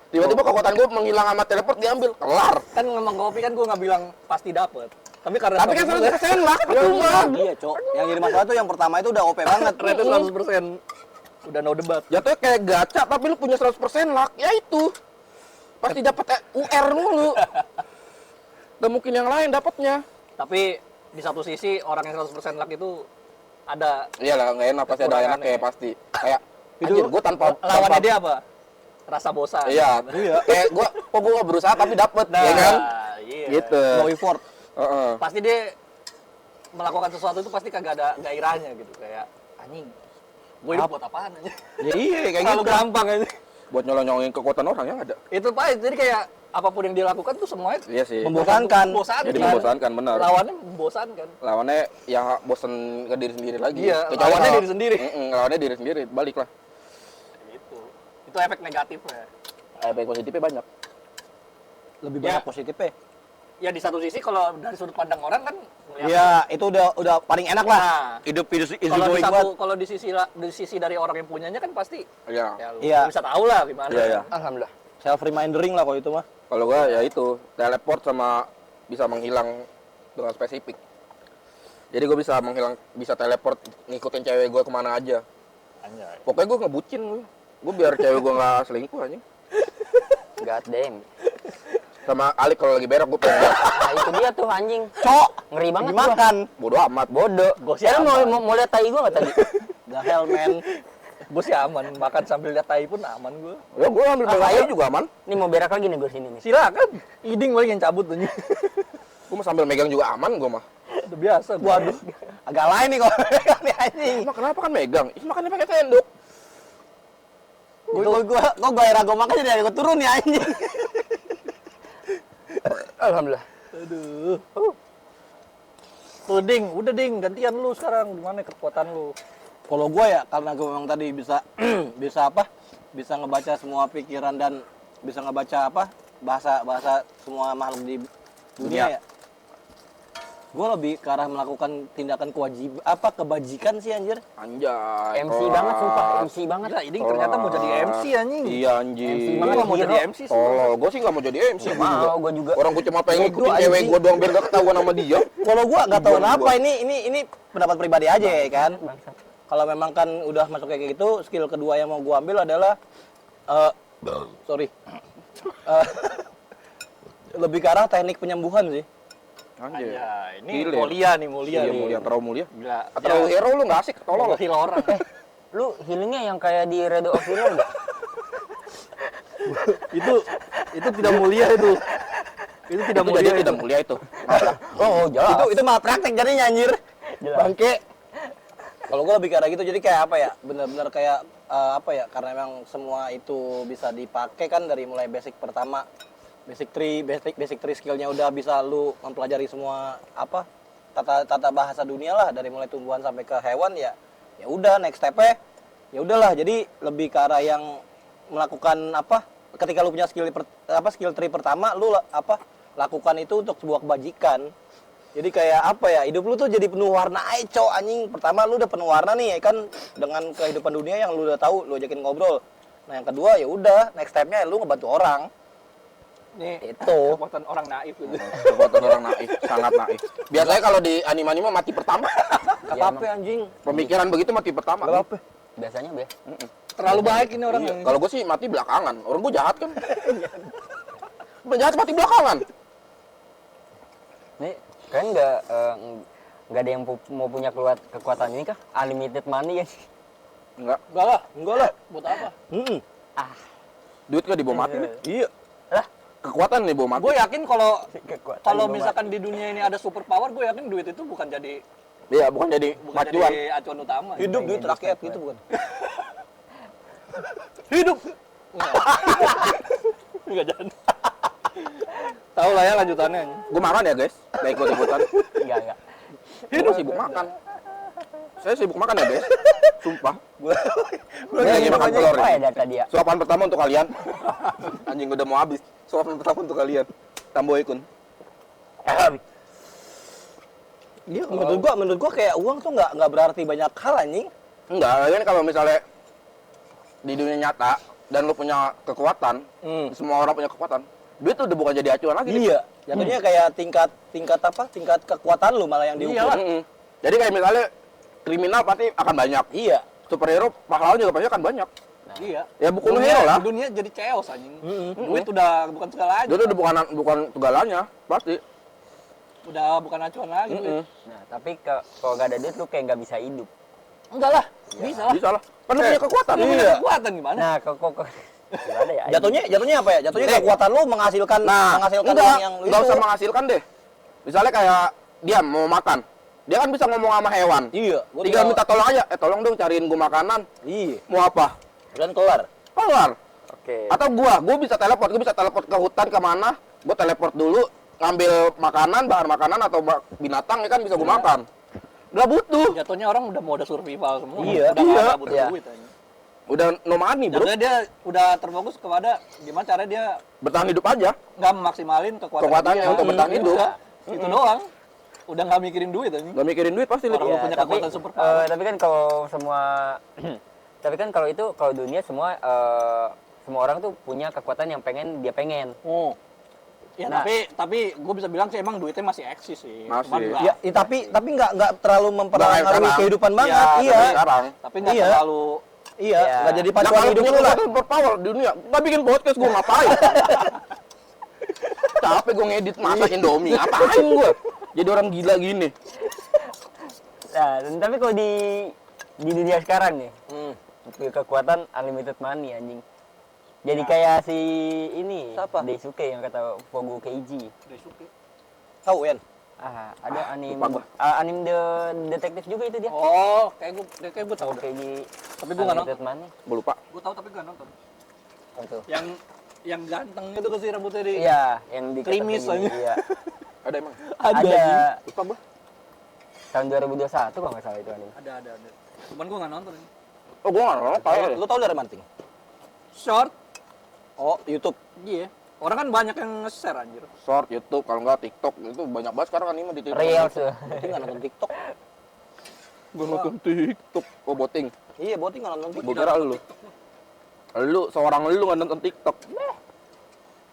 Tiba-tiba kekuatan gue menghilang sama teleport diambil. Kelar. Kan ngomong kopi kan gue nggak bilang pasti dapet. Tapi karena Tapi kan 100% lah, percuma. Iya, Cok. Yang jadi masalah tuh yang pertama itu udah OP banget. rate 100%. Udah no debat. Jatuhnya kayak gacha tapi lu punya 100% luck. Ya itu. Pasti dapat UR mulu. Gak mungkin yang lain dapatnya. Tapi di satu sisi orang yang 100% luck itu ada Iya lah, nggak enak pasti ada Kekurangannya. enaknya pasti. Kayak Itu anjir, gue tanpa lawannya dia apa? Rasa bosan. Iya. Kayak gue berusaha tapi dapet, Nah, ya kan? iya. Gitu. No effort. Heeh. Pasti dia melakukan sesuatu itu pasti kagak ada gairahnya gitu, kayak anjing. Gue hidup buat apaan aja? Ya iya kayak Kalau gitu. gampang aja. Buat nyolong-nyolongin kekuatan orang yang ada. Itu Pak, jadi kayak apapun yang dia lakukan tuh semuanya Iya sih. Membosankan. membosankan. Jadi membosankan, benar. Lawannya membosankan. Lawannya yang bosen ke diri sendiri lagi. Iya, Kecuali lawannya kalau- diri sendiri. Lawannya diri sendiri, balik lah. Gitu. Itu efek negatifnya. Efek positifnya banyak. Lebih Ya. banyak positifnya. Ya di satu sisi kalau dari sudut pandang orang kan melihat- Iya, itu udah paling enak lah. Nah, Hidup easy kalau di going satu banget. kalau di sisi dari orang yang punyanya kan pasti Iya. ya lu Iya. bisa tahu lah gimana. Iya, iya. Alhamdulillah. Self remindering lah kalau itu mah. Kalau gua ya itu teleport sama bisa menghilang dengan spesifik. Jadi gua bisa teleport ngikutin cewek gua kemana aja. Anjay. Pokoknya gua ngebucin gua. Gua biar cewek gua nggak selingkuh anjing. God damn. Sama Alik kalau lagi berak gua pengen lihat. Nah, itu dia tuh anjing. Cok, Ngeri banget gua. dimakan. Bodoh amat. Bodoh. Gua sih Kalian aman. mau lihat tai gua enggak tadi? The hell man. Gue sih aman, makan sambil lihat tai pun aman gue. Ya gua ambil berak ayo. aja juga aman. Nih mau berak lagi nih gua sini nih. Silakan. Iding paling yang cabut tuh. Gua mah sambil megang juga aman gua mah. Udah biasa. Waduh, agak lain nih kalau ini anjing. Emang kenapa kan megang? Ih, makannya pakai sendok. Kok gairah gue makan jadi gue turun ya anjing. Alhamdulillah. Aduh. Tuh Ding, udah Ding, gantian lu sekarang. Gimana kekuatan lu? Kalau gue ya, karena gue memang tadi bisa bisa apa? Bisa ngebaca semua pikiran dan bisa ngebaca apa? Bahasa semua makhluk di dunia ya. Gue lebih ke arah melakukan tindakan kebajikan sih anjir. Anjay. MC kelas. banget sumpah, MC banget. Gila, Iding ternyata mau jadi MC anjing. Iya anjing. MC Lu banget. nggak mau jadi Hero. MC sih. Tolol, gue sih nggak mau jadi MC. Mau gua juga. Orang gue cuma pengen Bodoh, ngikutin cewek anjing. gue doang biar gak ketahuan sama dia. Kalau gue nggak tahu Tujuan kenapa gua. ini pendapat pribadi aja ya kan. Bangsat. Kalau memang kan udah masuk kayak gitu, skill kedua yang mau gue ambil adalah sorry. Eh, lebih ke arah teknik penyembuhan sih. Anjay. Anjay, ini Gile. mulia nih, mulia Iya, nih. mulia, terlalu mulia. Gila. Terlalu hero lu nggak asik, tolol. Heal orang. Lu healingnya yang kayak di Red of Healer enggak? itu tidak mulia itu. Itu tidak Itu mulia. jadi itu. tidak mulia itu. Oh, jelas. Itu malah praktek jadinya anjir. Jelas. Bangke. Kalau gue lebih ke arah gitu, jadi kayak apa ya? Bener-bener kayak apa ya? Karena memang semua itu bisa dipakai kan dari mulai basic pertama, basic 3 skillnya udah bisa lu mempelajari semua apa tata bahasa dunia lah dari mulai tumbuhan sampai ke hewan ya. Ya udah next step-nya ya udahlah. Jadi lebih ke arah yang melakukan apa? Ketika lu punya skill tree pertama, lu lakukan itu untuk sebuah kebajikan. Jadi kayak apa ya, hidup lu tuh jadi penuh warna aja, cok anjing. Pertama lu udah penuh warna nih ya kan, dengan kehidupan dunia yang lu udah tahu, lu ajakin ngobrol. Nah yang kedua ya udah, next step-nya lu ngebantu orang. Nih, Itu. kekuatan orang naif gitu. Kekuatan orang naif, sangat naif. Biasanya kalau di anime-anime mati pertama. Gak apa-apa anjing. Pemikiran begitu mati pertama. Gak apa-apa. Biasanya be. Terlalu baik ini orang. Iya. Kalau gue sih mati belakangan. Orang gue jahat kan. Jahat mati belakangan. Nih, kalian nggak ada yang mau punya kekuatan ini kah? Unlimited money ya sih. Enggak. Enggak lah. Buat apa? Mm-mm. Duit gak dibawa mati nih. Iya. Lah, Kekuatan nih bawa mati. Gue yakin kalau kekuatan kalau gua misalkan di dunia ini ada super power, gue yakin duit itu bukan jadi Iya, bukan jadi macuan. jadi acuan utama. Hidup duit rakyat gitu bukan? Hidup. Enggak jadi. Tahu lah ya lanjutannya. Gue makan ya guys. Gak ikut-ikutan. Enggak. Hidup sibuk makan. Saya sibuk makan ya guys. Sumpah. Gue Ini lagi makan telur Apa ya ya. dari tadi ya? Suapan pertama untuk kalian. Anjing udah mau habis. Suapan pertama untuk kalian. Tamboy kun. Iya, menurut gua kayak uang tuh nggak berarti banyak hal anjing. Enggak, kan kalau misalnya di dunia nyata dan lu punya kekuatan, semua orang punya kekuatan. Duit tuh udah bukan jadi acuan lagi. Iya. Jatuhnya kayak tingkat kekuatan lu malah yang diukur. Mm-mm. Jadi kayak misalnya kriminal pasti akan banyak. Iya. Superhero pahlawan juga pasti akan banyak. Iya. Ya bukan hero lah. Dunia jadi chaos anjing. Duit udah bukan segalanya. Duit udah bukan segalanya, pasti. Udah bukan acuan lagi. duit. Nah, tapi kalau nggak ada duit lu kayak nggak bisa hidup. Enggak lah. Bisa lah. Bisa lah. Kan lu punya kekuatan. Lu punya kekuatan gimana? Nah, gimana ya? Jatuhnya apa ya? Jatuhnya kekuatan lu menghasilkan enggak, uang yang lu enggak itu. usah menghasilkan deh. Misalnya kayak dia mau makan. Dia kan bisa ngomong sama hewan. Iya. Gua Tinggal minta tolong aja. Tolong dong cariin gua makanan. Iya. Mau apa? Dan kelar. Kelar. Oke. Atau gua bisa teleport ke hutan kemana, gua teleport dulu, ngambil makanan, bahan makanan atau binatang ya kan bisa gua makan. Nggak butuh. Jatuhnya orang udah mau ada survival semua. Iya. Udah nggak butuh Iya. duit anjing. Udah no money, bro. Jatuhnya dia udah terfokus kepada gimana caranya dia Bertahan hidup aja. nggak memaksimalin Kekuatannya dia. untuk bertahan hidup. Udah, itu doang. Udah nggak mikirin duit anjing. Gak mikirin duit pasti, Lip. Orang Iya, punya tapi, kekuatan super power. tapi kan kalau semua tapi kan kalau itu kalau dunia semua semua orang tuh punya kekuatan yang pengen dia pengen. Oh. Ya Nah. tapi gue bisa bilang sih emang duitnya masih eksis sih. Masih. Cuman nggak- Ya, tapi nggak terlalu mempengaruhi sekarang. kehidupan banget. Ya, Iya. Sekarang. tapi nggak Iya. terlalu Iya, Ya. nggak jadi Nah, pacuan kalau hidup punya lu lah. kekuatan berpower di dunia, gak bikin podcast gue ngapain? Capek gue ngedit masak Indomie, ngapain gue? Jadi orang gila gini. Nah, tapi kalau di dunia sekarang nih, Hmm. kekuatan unlimited money anjing. Jadi kayak si ini, Siapa? Daisuke yang kata Pogo Keiji. Daisuke. Tahu Yan? Ada anime lupa gua. anime The Detective juga itu dia. Oh, kayak gue tahu Pogo deh. Keiji. Tapi gua nggak Unlimited money. Gue lupa. Gue tahu tapi gue nonton. Itu. Yang ganteng itu ke sih rambutnya di. Iya, yang di Klimis aja. Iya. Ada emang? Ada Lupa gue. tahun 2021 kalau nggak salah itu anime. Ada. Cuman gue nggak nonton ini. Oh, gue gak nonton. Tahu. Lu tahu dari mana, Ting? Short. Oh, YouTube. Iya. Orang kan banyak yang nge-share anjir. Short, YouTube, kalau nggak TikTok itu banyak banget sekarang anime di TikTok. Reels tuh. Berarti nggak nonton TikTok. Gue nonton TikTok. Oh, boting. Iya, Boti nggak nonton Gue TikTok. kira lu. Lu seorang lu nggak nonton TikTok.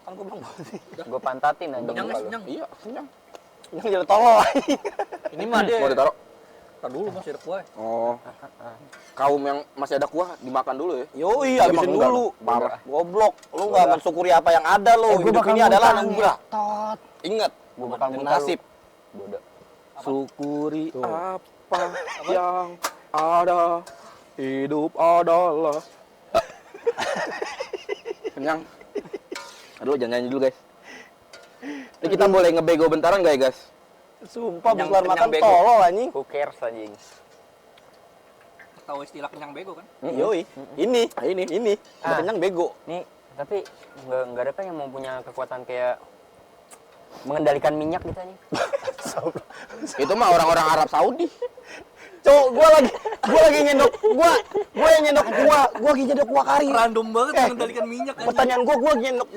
Kan gue bilang Boti. Gue pantatin anjing Kenyang, muka lu. kenyang. Iya, kenyang. Yang jadi tolol. Ini mah dia. Mau ditaruh. Tar dulu masih ada kue. Oh. Kaum yang masih ada kuah dimakan dulu ya. Yoi, Emang habisin enggak, dulu. parah. Goblok. Lu nggak mensyukuri apa yang ada lu. Gua Hidup bakal ini adalah muntah, anugerah. Ingat, Gua bakal dan muntah lu. nasib. Bodoh. Syukuri apa yang ada. Hidup adalah. Kenyang. Aduh, jangan nyanyi dulu, guys. Ini kita boleh ngebego bentaran gak ya, guys? Sumpah, Kenyang- keluar kenyang makan bego. tolol anjing. Who cares anjing. Tahu istilah kenyang bego kan? Yoi, ini. Udah Ah. kenyang bego. Nih, tapi nggak ada kan yang mau punya kekuatan kayak mengendalikan minyak gitu anjing. Itu mah orang-orang Arab Saudi. Cok, gua lagi nyendok, gua yang nyendok gua lagi nyendok kuah kari. Random banget mengendalikan minyak anjing. Pertanyaan gua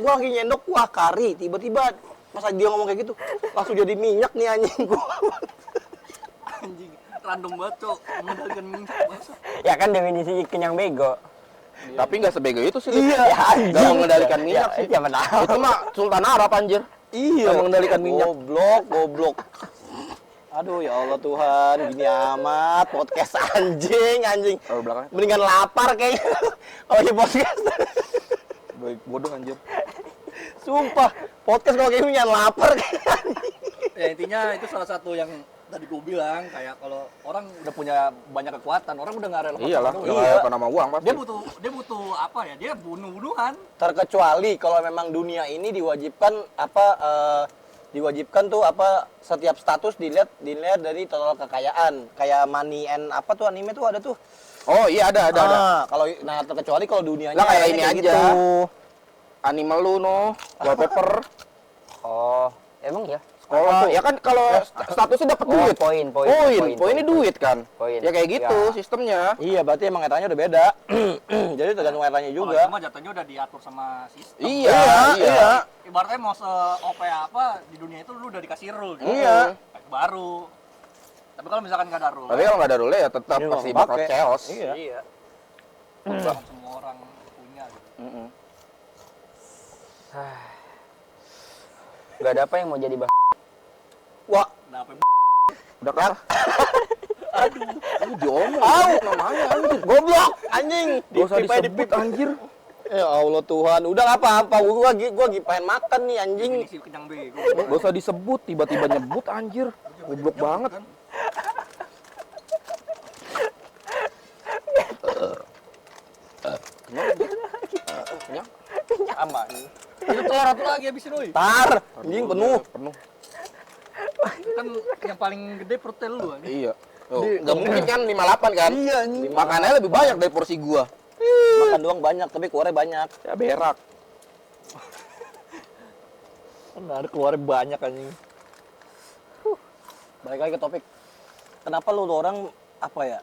lagi nyendok kuah kari, tiba-tiba masa dia ngomong kayak gitu, langsung jadi minyak nih anjing gua. Anjing. Random banget, Cok. Mengendalikan minyak. Bangsa. Ya kan definisi kenyang bego. Tapi nggak sebego itu sih. Lip. Iya, anjing. Nggak mengendalikan minyak sih. Ya mana? Itu mah Sultan Arab anjir. Iya, Yang mengendalikan minyak. Goblok. Aduh ya Allah Tuhan, gini amat podcast anjing. Oh, belakangnya. Mendingan lapar kayaknya. Kalau di podcast. Baik bodoh anjir. Sumpah, podcast kalau kayak gini lapar kayaknya. Ya intinya itu salah satu yang tadi gue bilang kayak kalau orang udah punya banyak kekuatan, orang udah nggak relevan. Iyalah, sama udah duit. nggak apa nama uang pasti. Dia butuh apa ya? Dia bunuh-bunuhan. Terkecuali kalau memang dunia ini diwajibkan tuh setiap status dilihat dari total kekayaan. Kayak Money and apa tuh anime tuh ada tuh. Oh iya ada. Terkecuali kalau dunianya Lah kayak adanya ini aja. gitu. Animal lu no, wallpaper, Oh, emang ya? sekolah. Ya kan kalau statusnya dapat duit. Poinnya duit kan. Poin. Ya kayak gitu Ya. sistemnya. Iya, berarti emang etanya udah beda. Jadi tergantung etanya Kalau juga. itu mah jatuhnya udah diatur sama sistem. Iya. Ibaratnya mau se-OP apa di dunia itu lu udah dikasih rule. Gitu. Iya. Kayak baru. Tapi kalau misalkan nggak ada rule, Tapi kalau nggak ada rule ya tetap Iya, pasti nggak bakal pakai. chaos. Iya. semua orang punya gitu. Gak ada apa yang mau jadi Wah, Nah, apa Udah kan? Aduh, diomong namanya anjir. goblok anjing. Gak usah Dipip aja, disebut anjir. Ya Allah Tuhan, udah nggak apa-apa. Gua lagi pengen makan nih anjing. definisi kenyang bego. Gak usah disebut, tiba-tiba nyebut anjir. Goblok banget. Kenyang? Aman. Itu telur satu lagi habisin oi. Tar, anjing penuh. Penuh. Kan yang paling gede perut lu anjing. Iya. Oh, gak mungkin kan 58 kan? Iya, anjing. Makannya lebih banyak dari porsi gua. Makan doang banyak, tapi keluarnya banyak. Ya berak. Benar keluarnya banyak anjing. Balik lagi ke topik. Kenapa lu tuh orang apa ya?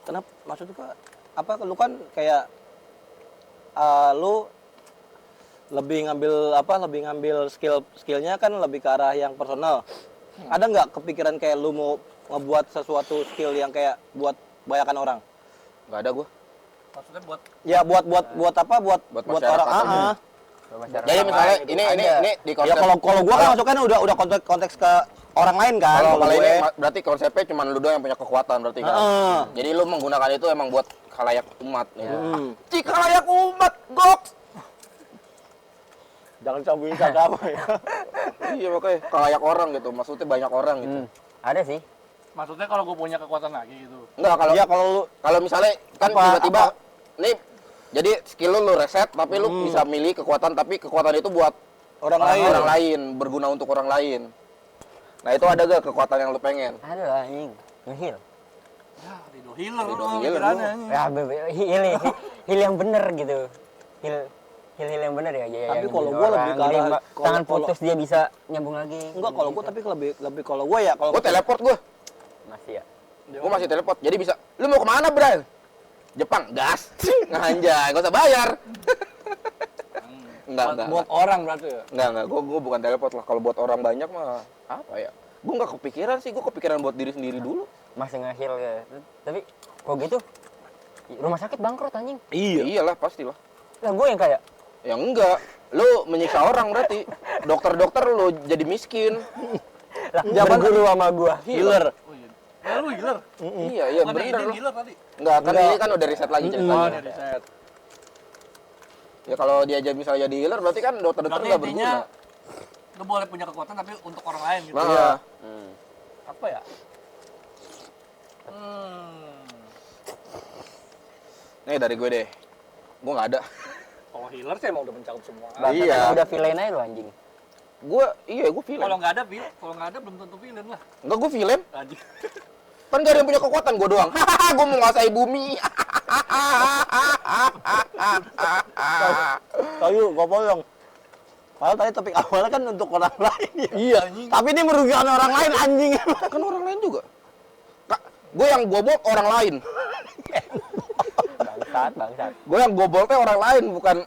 Kenapa maksudnya apa lu kan kayak lu lebih ngambil skillnya kan lebih ke arah yang personal. Ada nggak kepikiran kayak lu mau ngebuat sesuatu skill yang kayak buat banyakan orang? Nggak ada gua. Maksudnya buat Ya buat apa? Buat masyarakat orang. umum. Masyarakat Jadi misalnya gitu. ini di Ya konsep. kalau gua kan masuknya udah konteks ke orang lain kan. Kalau gue. ini berarti konsepnya cuma lu doang yang punya kekuatan berarti kan. Jadi lu menggunakan itu emang buat khalayak umat gitu. Cik khalayak umat, goks. Jangan cabut agama ya. Iya makanya khalayak orang gitu. Maksudnya banyak orang gitu. Ada sih. maksudnya kalau gue punya kekuatan lagi gitu. Enggak kalau Iya kalau lu kalau misalnya kan tiba-tiba nih jadi skill lu reset tapi lu bisa milih kekuatan tapi kekuatan itu buat orang lain. berguna untuk orang lain. Nah, itu ada gak kekuatan yang lu pengen? Ada lah anjing. Ngehil. Ya, Rido healer Rido dong, healer pikirannya, lu. anjing. Ya, heal yang bener gitu. Heal yang bener ya. Tapi yang kalau gitu gua orang. lebih ke Jadi, arah- tangan kalau- putus dia bisa nyambung lagi. Enggak, kalau gua tapi lebih kalau gua ya kalau Gua teleport gua. Masih ya. Gua masih teleport. Jadi bisa. Lu mau kemana, Bray? Jepang, gas. Anjay, gak usah bayar. Enggak. Buat orang berarti ya. Enggak. Gua bukan teleport lah. Kalau buat orang banyak mah apa ya? Gua nggak kepikiran sih. Gua kepikiran buat diri sendiri dulu. Masih nge-heal ya. Tapi kok gitu rumah sakit bangkrut anjing. Iyalah, pastilah. Lah gue yang kayak Ya enggak. Lu menyiksa orang berarti. Dokter-dokter lu jadi miskin. lah berguru sama gua. healer. Oh iya. Ya lu healer. Iya, Bukan bener Eden loh. healer tadi. Enggak, kan ini kan udah riset lagi Oh, ceritanya. dia riset. Ya kalau dia aja misalnya jadi healer berarti kan dokter-dokter Berarti nggak intinya berguna. lu boleh punya kekuatan tapi untuk orang lain gitu. Nah, Apa ya? nih dari gue deh. Gue nggak ada. Kalau healer sih emang udah mencakup semua. Iya. Udah villain aja lu anjing. Gue villain. Kalau nggak ada belum tentu villain lah. Enggak, gue villain. Anjing. Kan gak ada yang punya kekuatan, gue doang. Gue mau menguasai bumi. Tahu gua potong. Padahal tadi topik awalnya kan untuk orang lain ya. Iya, anjing. Tapi ini merugikan orang lain anjing. Kan orang lain juga. Gue yang gobot orang lain. Bangsat. Gue yang gobotnya orang lain, bukan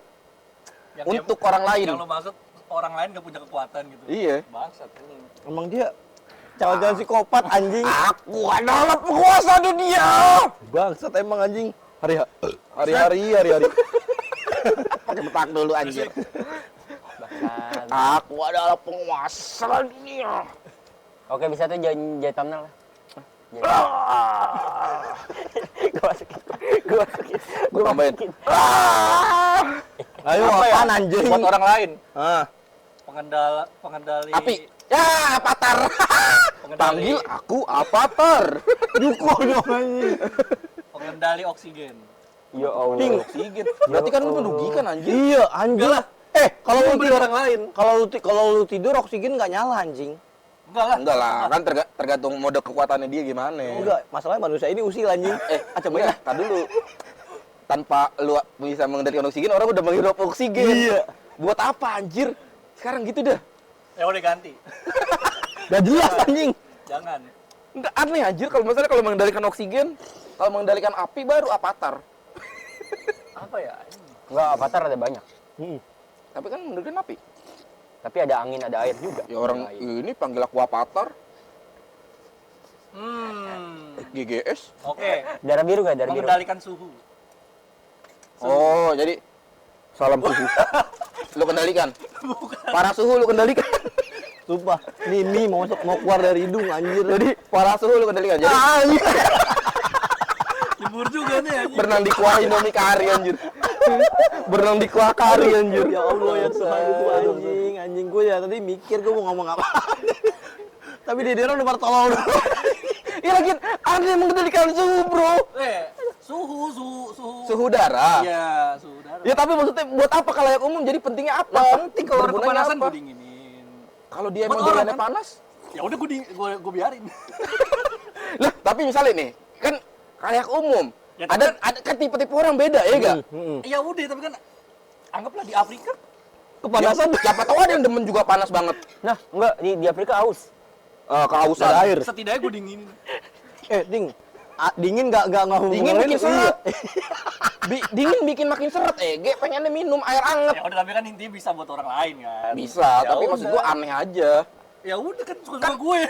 Yang untuk orang lain. Yang lo maksud orang lain gak punya kekuatan gitu. Iya. Bangsat ini. Emang dia calon psikopat anjing. Aku adalah penguasa dunia. Bangsat emang anjing. Hari-hari. Pakai betak dulu anjir. Bangsat. Aku adalah penguasa dunia. Oke, bisa tuh jadi thumbnail lah. Gue tambahin. Ayo Apa ya? apaan anjing? Buat orang lain. Ah, Pengendali Api. Ya, Avatar. Panggil aku Avatar. duko dong anjing. pengendali oksigen. Ya Allah. Ting. Oksigen. Berarti kan lu merugikan anjir. Iya, anjing. Enggak lah. Kalau lu Beli tidur orang lain. kalau lu tidur oksigen nggak nyala anjing. Enggak lah. Enggak lah, kan tergantung mode kekuatannya dia gimana. Enggak, masalahnya manusia ini usil anjing. Coba ya, tar dulu. Tanpa lu bisa mengendalikan oksigen, orang udah menghirup oksigen. Iya. Buat apa anjir? Sekarang gitu dah. Ya udah ganti. Gak jelas anjing. Jangan. Enggak aneh anjir kalau misalnya kalau mengendalikan oksigen, kalau mengendalikan api baru Avatar. Apa ya? Enggak, avatar ada banyak. Tapi kan mengendalikan api. Tapi ada angin, ada air juga. Ya orang ini panggil aku Avatar, GGS. Oke. Darah biru gak? Darah biru. Mengendalikan suhu. Oh, jadi salam suhu. Lu kendalikan. Parah suhu lu kendalikan. Sumpah, Mimi mau keluar dari hidung anjir. Jadi parah suhu lu kendalikan. Jadi Libur juga nih anjing. berenang di kuah Indomie kari anjir. Berenang di kuah kari anjir. Ya Allah ya Tuhan gue anjing gue ya tadi mikir gue mau ngomong apa. Tapi dia orang udah tolong. Iya lagi aneh mengendalikan suhu, Bro. Suhu. Suhu darah. Iya, suhu darah. Ya tapi maksudnya buat apa khalayak umum? Jadi pentingnya apa? Penting kalau ada Bergunanya kepanasan apa? gue dinginin. Kalau dia Buat emang orang, doyannya kan? panas. Ya udah gue biarin. Lah, tapi misalnya nih, kan khalayak umum. Ya, tapi Ada kan tipe-tipe orang beda, ya enggak? Ya udah, tapi kan anggaplah di Afrika Kepanasan. Siapa tahu ada yang demen juga panas banget. Nah, enggak di Afrika aus. Kehausan. Ada air. setidaknya gue dinginin. Ding. Dingin nggak Dingin hubungin, bikin iya. seret. Dingin bikin makin seret. Pengennya minum air anget. Ya udah, tapi kan intinya bisa buat orang lain kan. Bisa, Ya tapi maksud udah. gua aneh aja. Ya udah kan suka gue.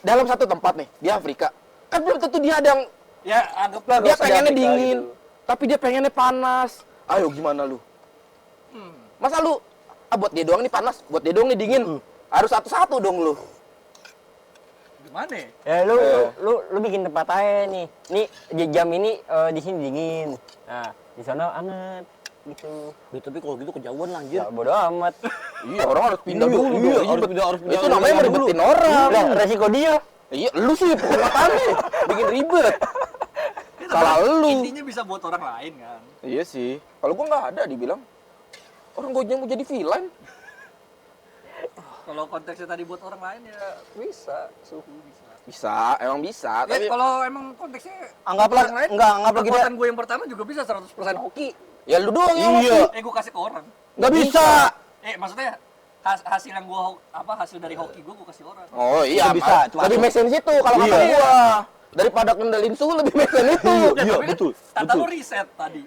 Dalam satu tempat nih, di Afrika. Kan belum tentu dia ada yang Ya anggaplah dia nggak usah di pengennya Afrika dingin, gitu. tapi dia pengennya panas. Ayo gimana lu? Masa lu buat dia doang nih panas, buat dia doang nih dingin. Harus satu-satu dong lu. Gimana ya? Ya lu bikin tempat aja nih. Nih di jam ini di sini dingin. Nah, di sana anget gitu. Ya, tapi kalau gitu kejauhan lah anjir. Ya bodo amat. Iya, orang harus pindah Iya, dulu iya, dong. harus Ribet. pindah Itu namanya dulu. meribetin orang. Lah, resiko dia. Iya, lu sih perbuatannya bikin ribet. Salah lu. Intinya bisa buat orang lain kan. Iya sih. Kalau gua nggak ada dibilang orang gua mau jadi villain. Kalau konteksnya tadi buat orang lain ya bisa, suhu bisa. Bisa, emang bisa. Ya, Tapi kalau emang konteksnya Anggaplah orang lain, anggaplah kita kekuatan gue yang pertama juga bisa 100% hoki. ya lu doang yang Iya. hoki. Gue kasih ke orang. nggak bisa. Maksudnya hasil yang gue hasil dari hoki gue kasih orang. Oh iya, Itu bisa, itu lebih masuk. make sense itu kalau kata Iya. gua. Daripada kendalin suhu lebih make sense itu. Iya, Tapi kan betul, Kata betul. lu riset tadi.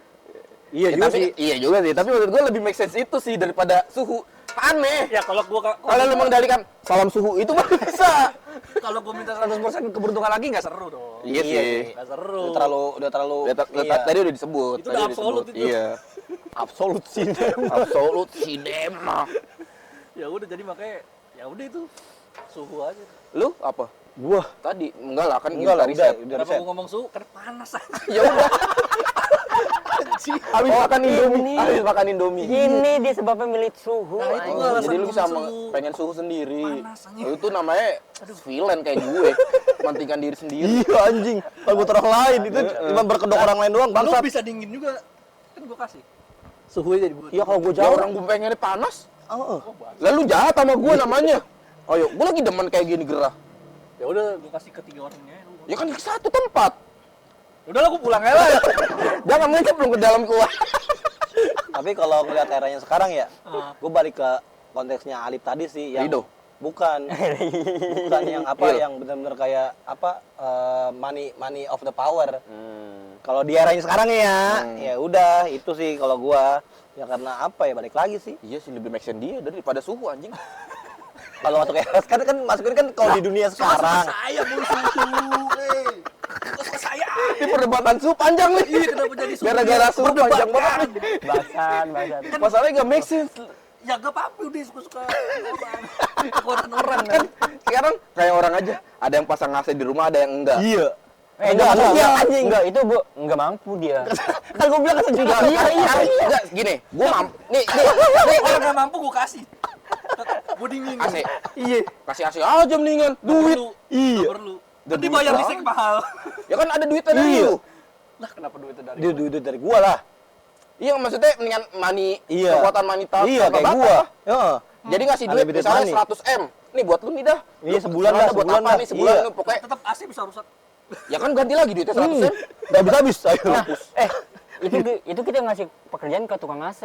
Iya Ya, juga tapi sih. iya juga sih, tapi menurut gua lebih make sense itu sih daripada suhu. Aneh. Ya kalau gue Kalau lu mengendalikan salam suhu itu mah bisa. kalau gue minta 100% keberuntungan lagi nggak seru dong. Iya sih. Nggak seru. Udah terlalu Iya. Tadi udah disebut. Itu tadi udah udah absolut disebut. itu. Iya. absolut sih. Absolut cinema. Ya udah jadi makanya ya udah itu suhu aja. Lu apa? Gua Tadi enggak lah kan enggak lah, kita udah riset. udah Kenapa riset. gue ngomong suhu? Karena panas aja. Ya udah. Habis makan Indomie. Habis makan Indomie. Ini dia sebabnya milik suhu. Nah, itu anjing. gua alasan Jadi lu ngomong bisa suhu. pengen suhu sendiri. Panas, anjing. Itu namanya villain kayak gue. Mantingkan diri sendiri. Iya anjing. Kalau orang lain itu cuma berkedok orang lain doang Lu bangsat. bisa dingin juga. Kan gue kasih. Suhunya jadi buat. Iya kalau gua Ya jauh orang gue pengennya panas. Heeh. Lalu jahat sama gue namanya. Ayo, gue lagi demen kayak gini gerah. Ya udah gue kasih ke 3 orangnya. Ya kan di satu tempat. Udah lah gue pulang aja lah. Jangan belum ke dalam gua. Tapi kalau ngeliat eranya sekarang ya, Ah. gue balik ke konteksnya Alip tadi sih yang Rido. bukan yang apa Iya. yang benar-benar kayak apa money of the power. Kalau di eranya sekarang ya, ya udah itu sih kalau gua ya karena apa ya balik lagi sih. Iya sih lebih make sense dia daripada suhu anjing. Kalau masuk eras kan masukin kan kalau di dunia sekarang. Saya mau suhu. Suka saya. Ini perdebatan suhu panjang nih. Iya kenapa jadi suhu? Gara-gara suhu panjang banget nih. Bahasan. Masalahnya gak make sense. Ya gak apa-apa udah suka-suka orang. Kekuatan orang kan. Sekarang kayak orang aja, ada yang pasang AC di rumah, ada yang enggak. Iya. Enggak, enggak, anjing. Enggak, itu Bu, enggak mampu dia. Kan gua bilang kan sejuta. Enggak, gini, gua mampu. Nih, Kalau gak mampu gue kasih. Gue dingin. AC. Iya. Kasih AC aja mendingan. Duit. Iya. Gak perlu. Dan Nanti bayar duit listrik mahal. Ya kan ada duitnya dari Iya. lu. Lah kenapa duitnya dari Duit dari gua lah. Iya, maksudnya mendingan money, Iya. kekuatan wanita. Iya kayak bapak. gua. Heeh. Jadi ngasih duit Unlimited misalnya money. 100 M. Nih buat lu nih dah. Iya, Lu sebulan serah dah, buat sebulan apa dah. nih sebulan Iya. nih pokoknya. tetap AC bisa rusak. Ya kan ganti lagi duitnya 100 M. Enggak bisa habis ayo. Itu kita ngasih pekerjaan ke tukang AC.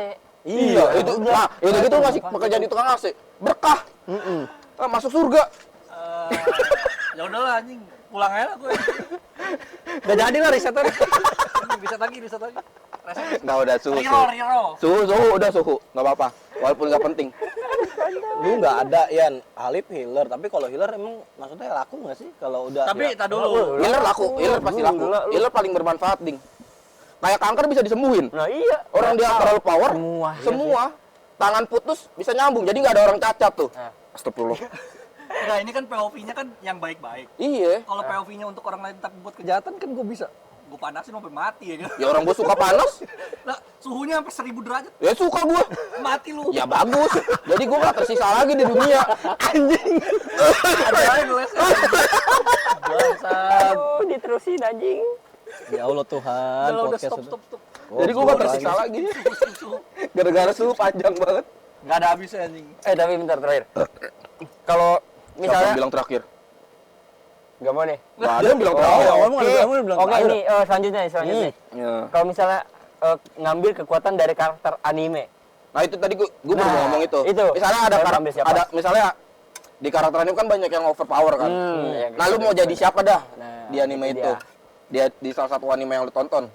Iya, itu nah, itu gitu ngasih pekerjaan di tukang AC. Berkah. Ah, masuk surga. Ya udahlah anjing. Pulang aja lah gue. Udah jadi lah risetnya. Riset lagi. Riset. Nah, udah suhu. Riro. Suhu, udah suhu. Enggak apa-apa. Walaupun enggak penting. Lu nggak ada Yan Alip healer, tapi kalau healer emang maksudnya laku nggak sih kalau udah Tapi tak dulu. Healer laku, healer pasti laku. Healer paling bermanfaat, Ding. Kayak kanker bisa disembuhin. Nah, iya. Orang dia terlalu power, Semua. tangan putus bisa nyambung. Jadi nggak ada orang cacat tuh. Nah. Astagfirullah. Nah ini kan POV-nya kan yang baik-baik. Iya. Kalau POV-nya untuk orang lain tapi buat kejahatan kan gue bisa. Gue panasin sampai mati ya kan. Ya orang gua suka panas, Nah suhunya sampai 1000 derajat. ya suka gua. Mati lu. Ya bagus. Jadi gua nggak tersisa lagi di dunia. Anjing. Ada lagi ngelesnya. Bangsat. Oh, diterusin anjing. ya Allah Tuhan Udah podcast stop, itu. stop, stop. Jadi gua nggak tersisa lagi. Suhu. Gara-gara suhu panjang banget. Gak ada habisnya anjing. Tapi bentar terakhir. Kalau Siapa misalnya yang bilang terakhir? nggak mau nih. Nggak ada yang bilang Oh, terakhir. ngomong ada yang bilang Oke, terakhir. ini selanjutnya. Ya. Kalau misalnya ngambil kekuatan dari karakter anime. Nah itu tadi gua baru mau ngomong itu. itu. Misalnya ada Saya ambil siapa? ada misalnya di karakter anime kan banyak yang overpower kan. Ya, Nah lu mau jadi siapa dah Nah, di anime itu itu? dia. dia di salah satu anime yang lu tonton.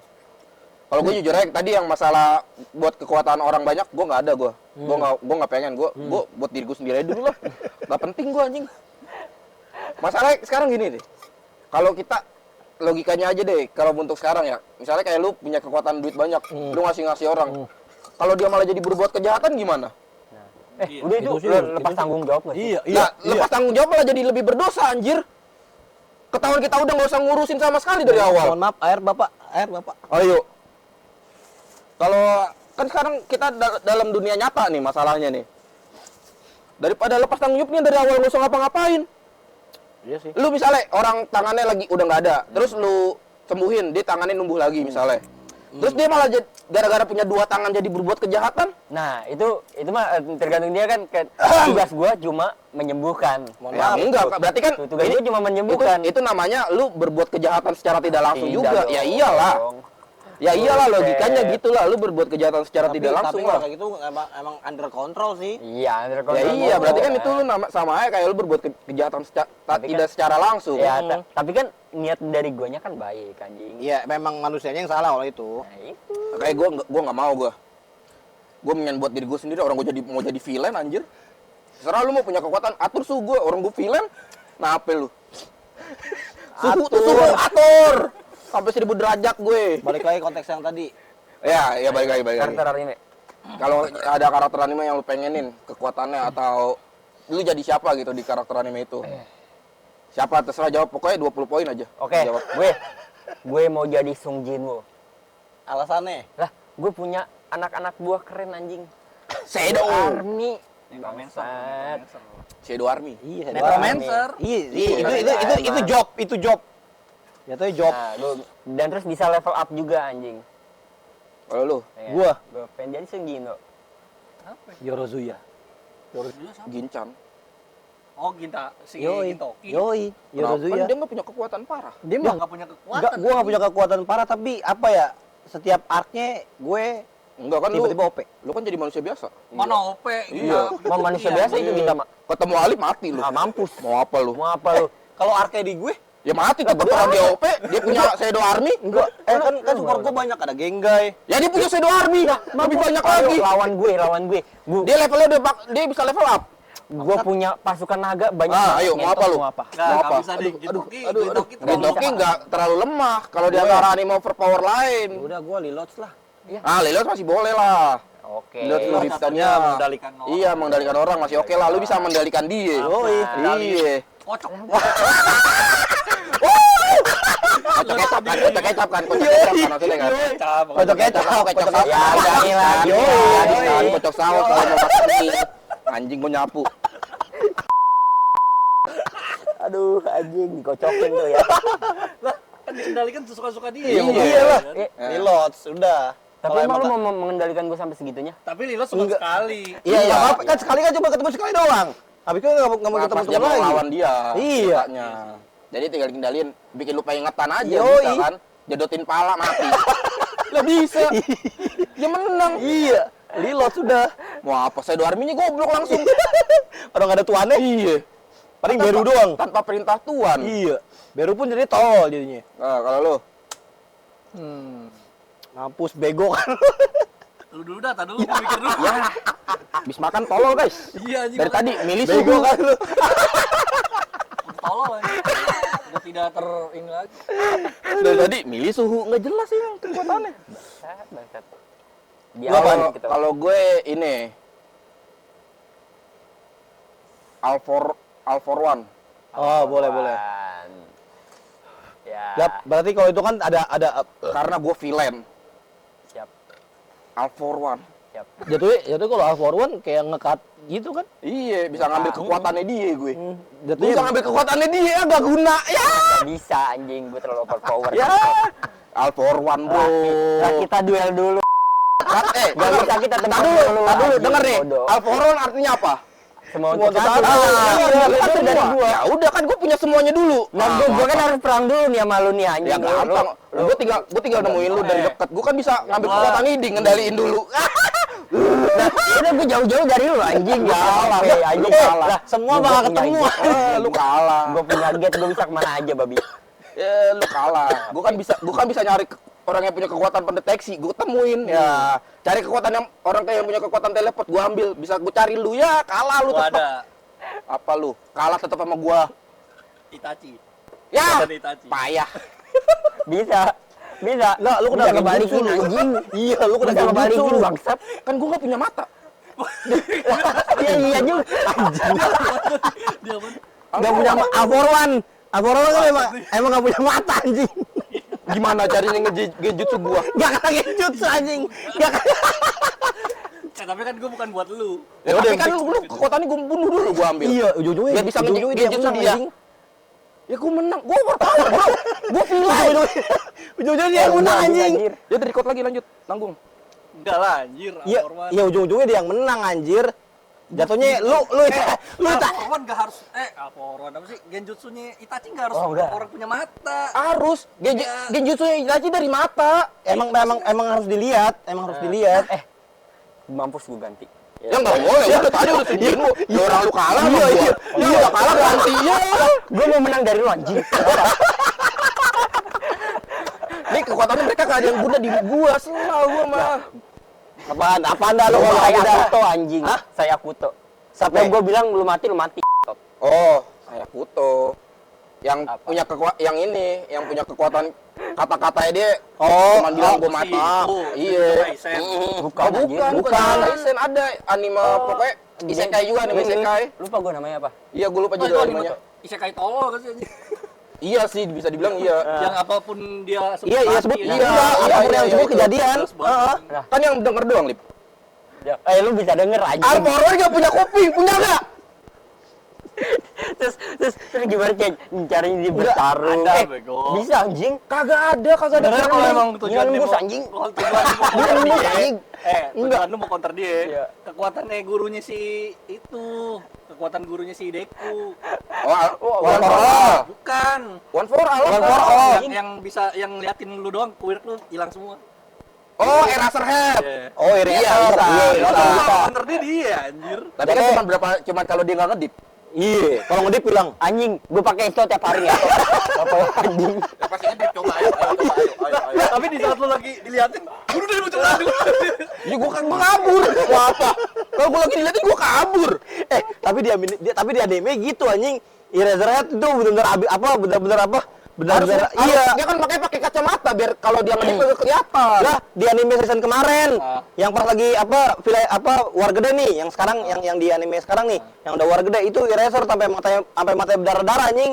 Kalau gue jujur aja tadi yang masalah buat kekuatan orang banyak, gue nggak ada gue. Gue nggak pengen. Gue buat diri gue sendiri aja dulu lah. Nggak penting gue anjing. Masalahnya sekarang gini deh. Kalau kita logikanya aja deh. Kalau untuk sekarang ya, misalnya kayak lu punya kekuatan duit banyak, lu ngasih orang. Kalau dia malah jadi berbuat kejahatan gimana? Udah itu lepas tanggung jawab nggak sih? Iya. Lepas tanggung jawab malah jadi lebih berdosa anjir. Ketahuan kita udah nggak usah ngurusin sama sekali dari awal. Mohon maaf, air bapak. Ayo. Kalau kan sekarang kita dalam dunia nyata nih masalahnya nih. Daripada lepas tanggung jawabnya dari awal nggak usah ngapa-ngapain. Iya sih. Lu misalnya orang tangannya lagi udah nggak ada, terus lu sembuhin, dia tangannya numbuh lagi misalnya. Terus dia malah gara-gara punya 2 tangan jadi berbuat kejahatan. Nah, itu mah tergantung dia kan. Tugas gua cuma menyembuhkan. Mohon Ya maaf. enggak, berarti kan Tugas gua cuma menyembuhkan. itu namanya lu berbuat kejahatan secara tidak langsung Tidak juga. dong. Ya iyalah. Ya iyalah Buset. logikanya gitulah, lu berbuat kejahatan secara tidak langsung tapi lah. kalau kayak gitu emang under control sih. Iya, under Ya control iya, gua. berarti kan itu lu sama aja kayak lu berbuat kejahatan tidak secara langsung. Ya, tapi kan niat dari guanya kan baik anjing. Iya, memang manusianya yang salah kalau itu. Nah, itu. Kayak gua nggak mau gue pengen buat diri gue sendiri, orang gue mau jadi villain anjir. Serah lu mau punya kekuatan, atur suhu gue, orang gue villain. Nah apa lu? Suhu atur sampai 1000 derajat gue. Balik lagi konteks yang tadi. Ya balik lagi. Karakter anime. Kalau ada karakter anime yang lu pengenin kekuatannya atau lu jadi siapa gitu di karakter anime itu? Siapa terserah jawab, pokoknya 20 poin aja. Oke, Jawab. gue mau jadi Sung Jinwoo. Alasannya? Lah, gue punya anak-anak buah keren anjing. Shadow Army. Bangsat. Shadow Army. Iya, Necromancer. Iya, itu job. Jatuhnya job. Nah, dan terus bisa level up juga anjing. Kalau lu Gua Gue pengen jadi Sung Jinwoo. Yorozuya. Ginchan. Oh, Ginta. Si Yoi. Gintoki. Kenapa? Yorozuya. Dia nggak punya kekuatan parah. Dia Dia mah nggak punya kekuatan. gua nggak punya kekuatan parah, tapi apa ya? Setiap arc-nya gue Enggak kan tiba-tiba OP. lu kan jadi manusia biasa. Mana OP? Iya. Mau manusia biasa itu kita mah. Ketemu Ali mati lu. Ah, mampus. Mau apa lu? Mau apa lu? Kalau arc-nya di gue Ya mati tetap orang dia OP, dia punya Shadow Army. enggak. Kan support gue banyak, ada Gengai. Ya dia punya Shadow Army. Lebih banyak lagi. Lawan gue. Dia levelnya dia bisa level up. Gue punya pasukan naga banyak. Ah, ayo, mau apa lu? Mau apa? Nggak, Mau nggak apa? bisa deh. Gintoki Gintoki nggak terlalu lemah kalau di antara anime overpower lain. Udah gue Lilots lah. Ah, Liliot masih boleh lah. Oke. Liliot lu satunya bisa mengendalikan orang. Iya, mengendalikan orang masih oke lah. Lu bisa mengendalikan dia. Yoi. Iya. Kocok. Kocok kecap kan, kocok kecap kan, kocok kecap kan maksudnya kan. Kocok kecap, Kocok kocok saus. Ya, berani lagi. Yoi. Kocok saus kalau mau makan mie. Anjing gua nyapu. Aduh, anjing dikocokin tuh ya. Kan dikendalikan sesuka-suka dia. Iya lah. Eh, Lilots, udah. Tapi emang lu mau mengendalikan gue sampai segitunya? Tapi Lilo suka sekali. Iya, iya. Kan sekali kan cuma ketemu sekali doang. Habis itu nggak mau Pas ketemu dia mau lagi. lawan dia. Iya. ceritanya. Jadi tinggal dikendalin, bikin lupa ingetan aja Yoi. bisa kan. Jodotin pala mati. Lah bisa. Dia menang. Iya. Lilots sudah. Mau apa? Shadow Army-nya goblok langsung. Orang nggak ada tuannya. Iya. Paling Beru doang. Tanpa perintah Tuan. Iya. Beru pun jadi tol jadinya. Nah, kalau lu Mampus bego kan. Lu dulu dah, tadi dulu gua mikir dulu. ya habis makan tolol guys. Iya anjing. Dari tadi milih Bego suhu. kan lu. Tolol anjing. Udah tidak ini lagi. Dari tadi milih suhu nggak jelas sih yang kekuatannya. Bangsat. Di Gua awal kalau- gitu. Kalau gue ini Alfor One. Oh, boleh. Ya. Yap, berarti kalau itu kan ada Karena gue villain. Siap. Alfor One. Siap. jatuhnya kalau All for One kayak ngekat gitu kan. Iya, bisa ngambil kekuatannya dia gue. Gue Jatuhnya bisa ngambil kekuatannya dia, nggak guna. Ya. Nggak bisa anjing, gue terlalu overpower. Ya. Alfor One bro. Nah, kita duel dulu. Nggak bisa kita tembak Tar dulu, dulu, anjing, denger nih. bodoh. Alfor One artinya apa? Semua Semua untuk untuk satu. satu. Iya, Itu kan dari semua. gua. Ya udah kan gue punya semuanya dulu. Nah, gue kan harus perang dulu nih sama lu nih anjing. Ya gampang. Gue tinggal nemuin lu dari dekat. Gue kan bisa ngambil kekuatan ini, ngendaliin dulu. Nah, udah gue jauh-jauh dari lu anjing. Gua kalah. Anjing Lu kalah. lah, semua Gua bakal punya ketemu. jet. Lu kalah. Gue punya jet, gue bisa kemana aja babi. Ya lu kalah. Gua kan bisa nyari orang yang punya kekuatan pendeteksi, gua temuin. Ya, cari kekuatan yang orang kayak yang punya kekuatan teleport, gua ambil. Bisa gua cari lu ya, kalah lu Gua tetap. ada Apa lu? Kalah tetap sama gua. Itachi. Ya, Ada Itachi. payah. Bisa. Enggak, lu kena Bisa ngebalikin genjutsu, lu. anjing. Iya, lu kena Bisa genjutsu ngebalikin lu. bangsat. Kan gua nggak punya mata. Iya juga. Dia pun Enggak punya Aforwan. Aforwan kan emang enggak punya mata anjing. Gimana caranya ngejutsu gua? Enggak kena genjutsu anjing. Enggak kena. tapi kan gue bukan buat lu. Ya, tapi kan lu kekuatannya gua bunuh dulu gua ambil. Iya, ujung-ujungnya Biar bisa ujung-ujungnya dia ngejutsu menang dia. anjing. Ya gua menang. Gua overpower, bro. Gua pilih. Ujung-ujungnya dia yang menang anjing. Ya dari record lagi lanjut, tanggung. Enggak lah anjir. Iya, Aforwan. iya ujung-ujungnya dia yang menang anjir. Jatuhnya lu Aforwan nggak harus Aforwan apa sih? Genjutsunya Itachi nggak harus Oh, enggak. orang punya mata. Harus. Genjutsu Itachi dari mata. emang harus dilihat, emang harus dilihat. Mampus gue ganti. Ya nggak boleh, udah tadi udah sendiri lu. Ya orang lu kalah sama gua. Ya udah kalah ganti ya. Gue mau menang dari lu anjing. Nih kekuatannya mereka gak ada yang guna di gua, selalu gua mah. Apaan dah lu Lu kalau saya udah. Kuto anjing. Saya Kuto. Sampai gue bilang lu mati, lu mati. Oh, saya Kuto. Yang Apa? punya yang ini, yang punya kekuatan kata-katanya dia Oh, cuma bilang gua mati. itu. Iya. Raisen. Bukan, Oh, bukan, anjir. bukan. Raisen ada anime pokoknya isekai juga anime isekai. Lupa gue namanya apa. Iya, gua lupa Oh, itu juga anime animenya. Isekai tolol kan sih anjing. Iya sih, bisa dibilang iya. Yang apapun dia sebut Iya, iya mati, sebut. ya. Iya, iya, apapun iya, yang iya, sebut itu. kejadian. Terus banget. Heeh. Kan yang denger doang, Lip. Ya, lu bisa denger anjing. Armornya gak punya kuping, punya gak? terus gimana ceng? Caranya dia bertarung. ada, bego. Bisa anjing. Kagak ada. Sebenarnya kalau emang Gila, tujuan dia nembus, mau anjing. kalau tujuan lu mau counter Nembus, dia, anjing. tujuan lu mau counter dia, Iya. kekuatannya gurunya si itu, kekuatan gurunya si Deku, One for all. bukan, One for all. One for all. yang bisa yang liatin lu doang, quirk lu hilang semua. Oh, Eraserhead. Oh, iya, Iya, bisa. iya, Iya, bisa. bisa. Counter dia anjir. Tapi kan cuma berapa? Cuma kalau dia nggak ngedip. Iya, kalau ngedip bilang. Anjing, gue pakai itu tiap hari ya. Apa anjing? Ya pasti ngedip. Coba ayo, ayo. Tapi di saat lu lagi diliatin, bunuh dari bocah lagi. Ya gua kabur. Gua apa? Kalau gua lagi diliatin gua kabur. Tapi di anime gitu anjing. Eraserhead itu benar-benar benar-benar Iya, iya. dia kan pakai kacamata biar kalau dia ngedip kagak kelihatan. Lah, di anime season kemarin yang pas lagi war gede nih, yang sekarang yang di anime sekarang nih, yang udah war gede itu Eraser sampai matanya berdarah-darah anjing.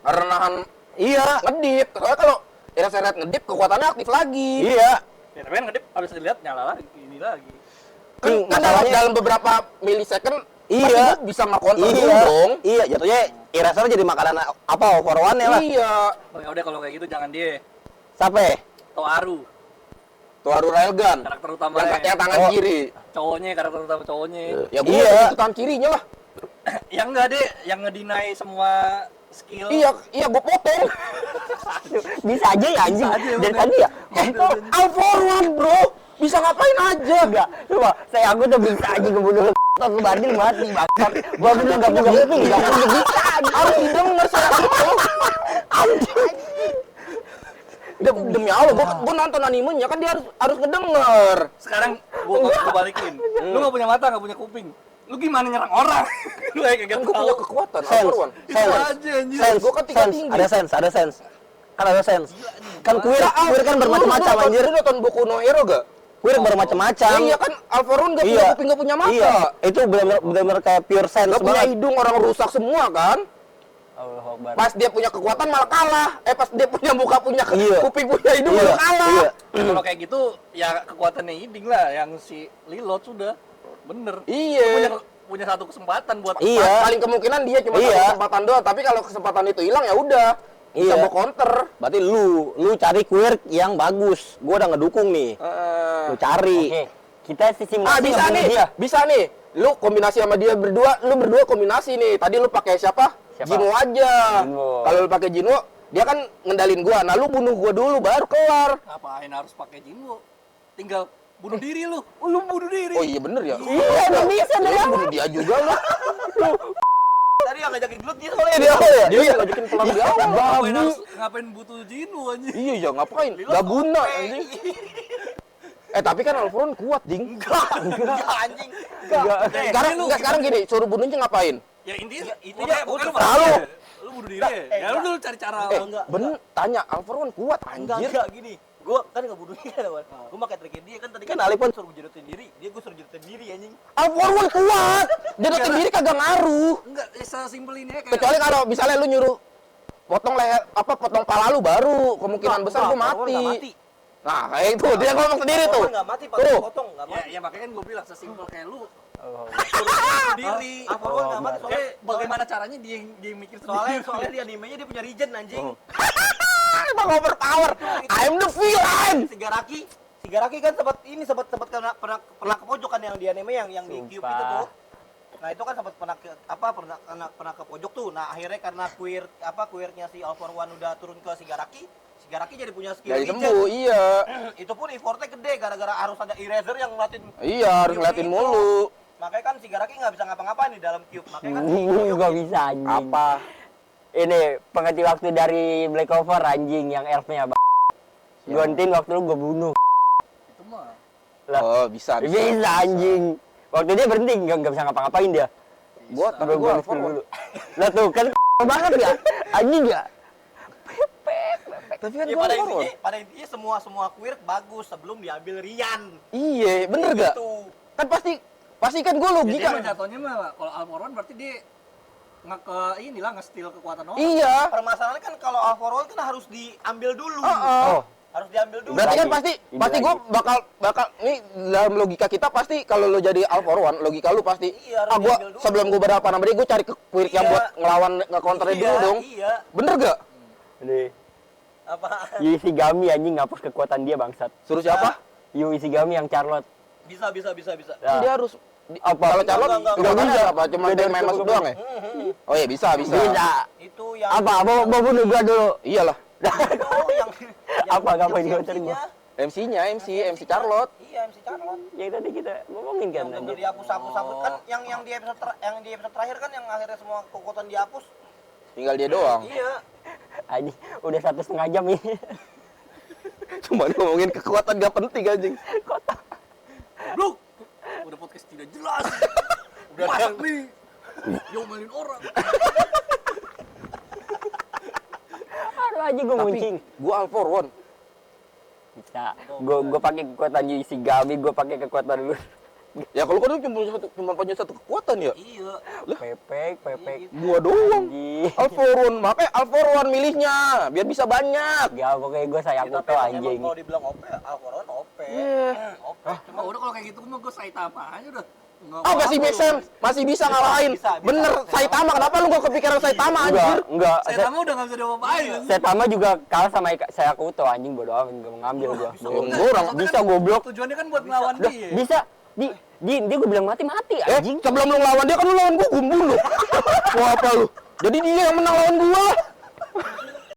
Karena nahan Iya. ngedip. Soalnya kalau Eraserhead ngedip kekuatannya aktif lagi. Iya. Ya, tapi kan ngedip habis dilihat nyala lagi, ini lagi. Kan Masalahnya dalam beberapa milisecond Iya. pasti gua bisa nge-counter dulu iya. dong. Iya, jatuhnya Eraser jadi makanan apa for one lah. Iya. Oh, ya udah kalau kayak gitu jangan dia. Sampai Toaru, Tuaru Railgun. karakter utamanya. Yang tangan Oh. kiri. Cowoknya, karakter utama cowoknya. Ya gua Iya. itu tangan kirinya lah. Yang enggak deh, yang ngedinai semua skill. Iya gua potong. Bisa aja ya anjing. Bisa aja, Dari emang. tadi ya. All for one, bro. Bisa ngapain aja. Enggak, coba saya aku tuh bisa aja ngebunuh lu banding mati bangsat. Gua bilang enggak punya kuping, enggak punya bisa. Harus didengar saya. Demi Allah, gua nonton animenya kan dia harus ngedenger. Sekarang gua balikin. Lu enggak punya mata, enggak punya kuping. Lu gimana nyerang orang? Lu kayak Kan kagak gua punya tahu. kekuatan, all sense, for one. Itu sense, aja anjir. sense, Gua kan tingkat sense, tinggi. ada sense. Kan ada sense. Kan kuir kan bermacam-macam anjir. Lu nonton Boku no Hero gak? Kuir bermacam-macam. Iya kan, Alvaron gak punya Iya. kuping, gak punya mata. Iya, itu benar-benar kayak pure sense Gak punya banget. hidung, orang rusak semua kan. Allahu Akbar. Pas dia punya kekuatan malah kalah. Pas dia punya muka, punya Iya. kuping, punya hidung Iya, malah kalah. iya. Kalau kayak gitu ya kekuatannya Iding lah yang si Lilot sudah. Bener. Iya. Punya satu kesempatan buat Iya. Paling kemungkinan dia cuma Iya. satu kesempatan doang, tapi kalau kesempatan itu hilang ya udah. Bisa Iya. gua counter. Berarti lu cari quirk yang bagus. Gua udah ngedukung nih. Lu cari. Oke, kita simulasi Bisa ngebunuh nih, dia. bisa nih. Lu kombinasi sama dia berdua, lu berdua kombinasi nih. Tadi lu pakai siapa? Siapa? Jinwo aja. Jinwo. Kalau lu pakai Jinwo, dia kan ngendalin gua. Nah, lu bunuh gua dulu baru kelar. ngapain harus pakai Jinwo? Tinggal bunuh diri lu. Lu bunuh diri. Oh iya bener ya. Iya, udah bisa Lu deh. bunuh dia juga lu. tadi yang ngajakin gelut dia soalnya dia. Dia yang ngajakin pelang di awal. Ngapain butuh Jinu anjing? Iya ya ngapain? Gak guna anjing. Tapi kan Alvaron kuat, Ding. Enggak anjing. Sekarang gini, suruh bunuhnya ngapain? Ya intinya itu Intinya ya bukan Lalu. lu bunuh diri ya. Ya lu dulu cari cara. Tanya Alvaron kuat anjir. Enggak gini. Gua kan enggak bunuh dia kan. Gua pakai trik dia kan tadi kan Alipon suruh jedotin diri, dia gua suruh jedotin diri anjing. Alvaron kuat. Jedotin diri kagak ngaruh. Enggak, sesimpel ini ya kayak Kecuali kalau misalnya lu nyuruh potong leher potong pala lu baru kemungkinan besar gua mati. Nah, kayak itu dia ngomong sendiri tuh. Enggak mati Tuh. potong, enggak mati. ya makanya kan gua bilang sesimpel kayak lu Oh, bunuh diri. Alvaron enggak mati soalnya Bagaimana caranya dia yang mikir sendiri. soalnya di animenya dia punya regen anjing. Emang overpower. I'm the villain. Sigaraki kan sempat pernah ke pojok kan yang di anime yang di Cube itu tuh. Nah, itu kan sempat pernah ke pojok tuh. Nah, akhirnya karena queernya si All for One udah turun ke Sigaraki jadi punya skill Jadi regen. sembuh, iya. Itu pun effortnya gede gara-gara harus ada eraser yang ngeliatin. Iya, harus ngeliatin mulu. Makanya kan Sigaraki nggak bisa ngapa-ngapain di dalam Cube. Makanya kan Gak bisa anjing. Apa? Ini pengganti waktu dari Black Clover anjing yang elfnya gantiin waktu lu gue bunuh. Itu mah. Lah, Oh, bisa. bisa anjing. Waktu dia berhenti nggak bisa ngapa-ngapain dia. Tapi Gua gua skill dulu. Lah tuh kan banget ya. Anjing ya. Tapi kan ya, gua pada intinya semua queer bagus sebelum diambil Rian. Iya, bener gak? Gitu. Kan pasti kan gua Jadi logika. emang jatuhnya mah kalau Almoron berarti dia nge-steal kekuatan orang. Iya. Permasalahannya kan kalau All for One kan harus diambil dulu. Oh. Harus diambil dulu. Berarti kan Lagi. Ini pasti gua bakal ini dalam logika kita pasti kalau lo jadi All for One, logika lu pasti Iya, harus gua diambil dulu. sebelum gua berhadapan sama dia gua cari quirk yang Iya. buat ngelawan nge-counterin dulu dong. Iya. Bener gak? Ini Apa? Isigami anjing ngapus kekuatan dia bangsat. Suruh siapa? Yu Isigami yang Charlotte. Bisa. Nah, Dia harus apa? kalau Charlotte Enggak enggak bisa bisa. apa cuma Beda dia main kekuatan. masuk doang ya? Oh iya bisa. Bisa. Itu yang Apa? Mau bunuh gua dulu. Iyalah. itu yang Apa ngapain yang gua cari gua? MC Charlotte. Iya, MC Charlotte. Yang tadi kita ngomongin kan Yang bener anjing. dihapus kan yang di episode terakhir kan yang akhirnya semua kekuatan dihapus. Tinggal dia doang. Iya. Anjing udah 1,5 jam ini. Cuma ngomongin kekuatan gak penting anjing. Bluk. Udah podcast tidak jelas. Udah masak nih. Diomelin orang. Aduh anjing gua muncing. Gua All for One. Bisa. Gua pakai kekuatan Yu Isigami, gua pakai kekuatan lu. Ya kalau kan cuma punya satu kekuatan ya. Iya. Pepek. Gua doang. Anjing. All for One, makanya All for One milihnya biar bisa banyak. Ya pokoknya gua sayang Tapi Kuto emang anjing. kalau dibilang OP, All for One OP. OP. Cuma udah kalau kayak gitu mah gue Saitama aja udah. Masih bisa, bisa ngalahin. bisa. Bener, Saitama. Kenapa lu gak kepikiran Saitama anjir? Enggak. Saitama udah nggak bisa diapa-apain. Saitama juga kalah sama saya Kuto anjing bodo amat enggak mau ngambil gua. Orang Bisa goblok. Tujuannya kan buat ngelawan dia. Bisa. Dia gua bilang mati anjing. sebelum lu ngelawan dia kan lu lawan gua bunuh. Wah apa lu? Jadi dia yang menang lawan gua.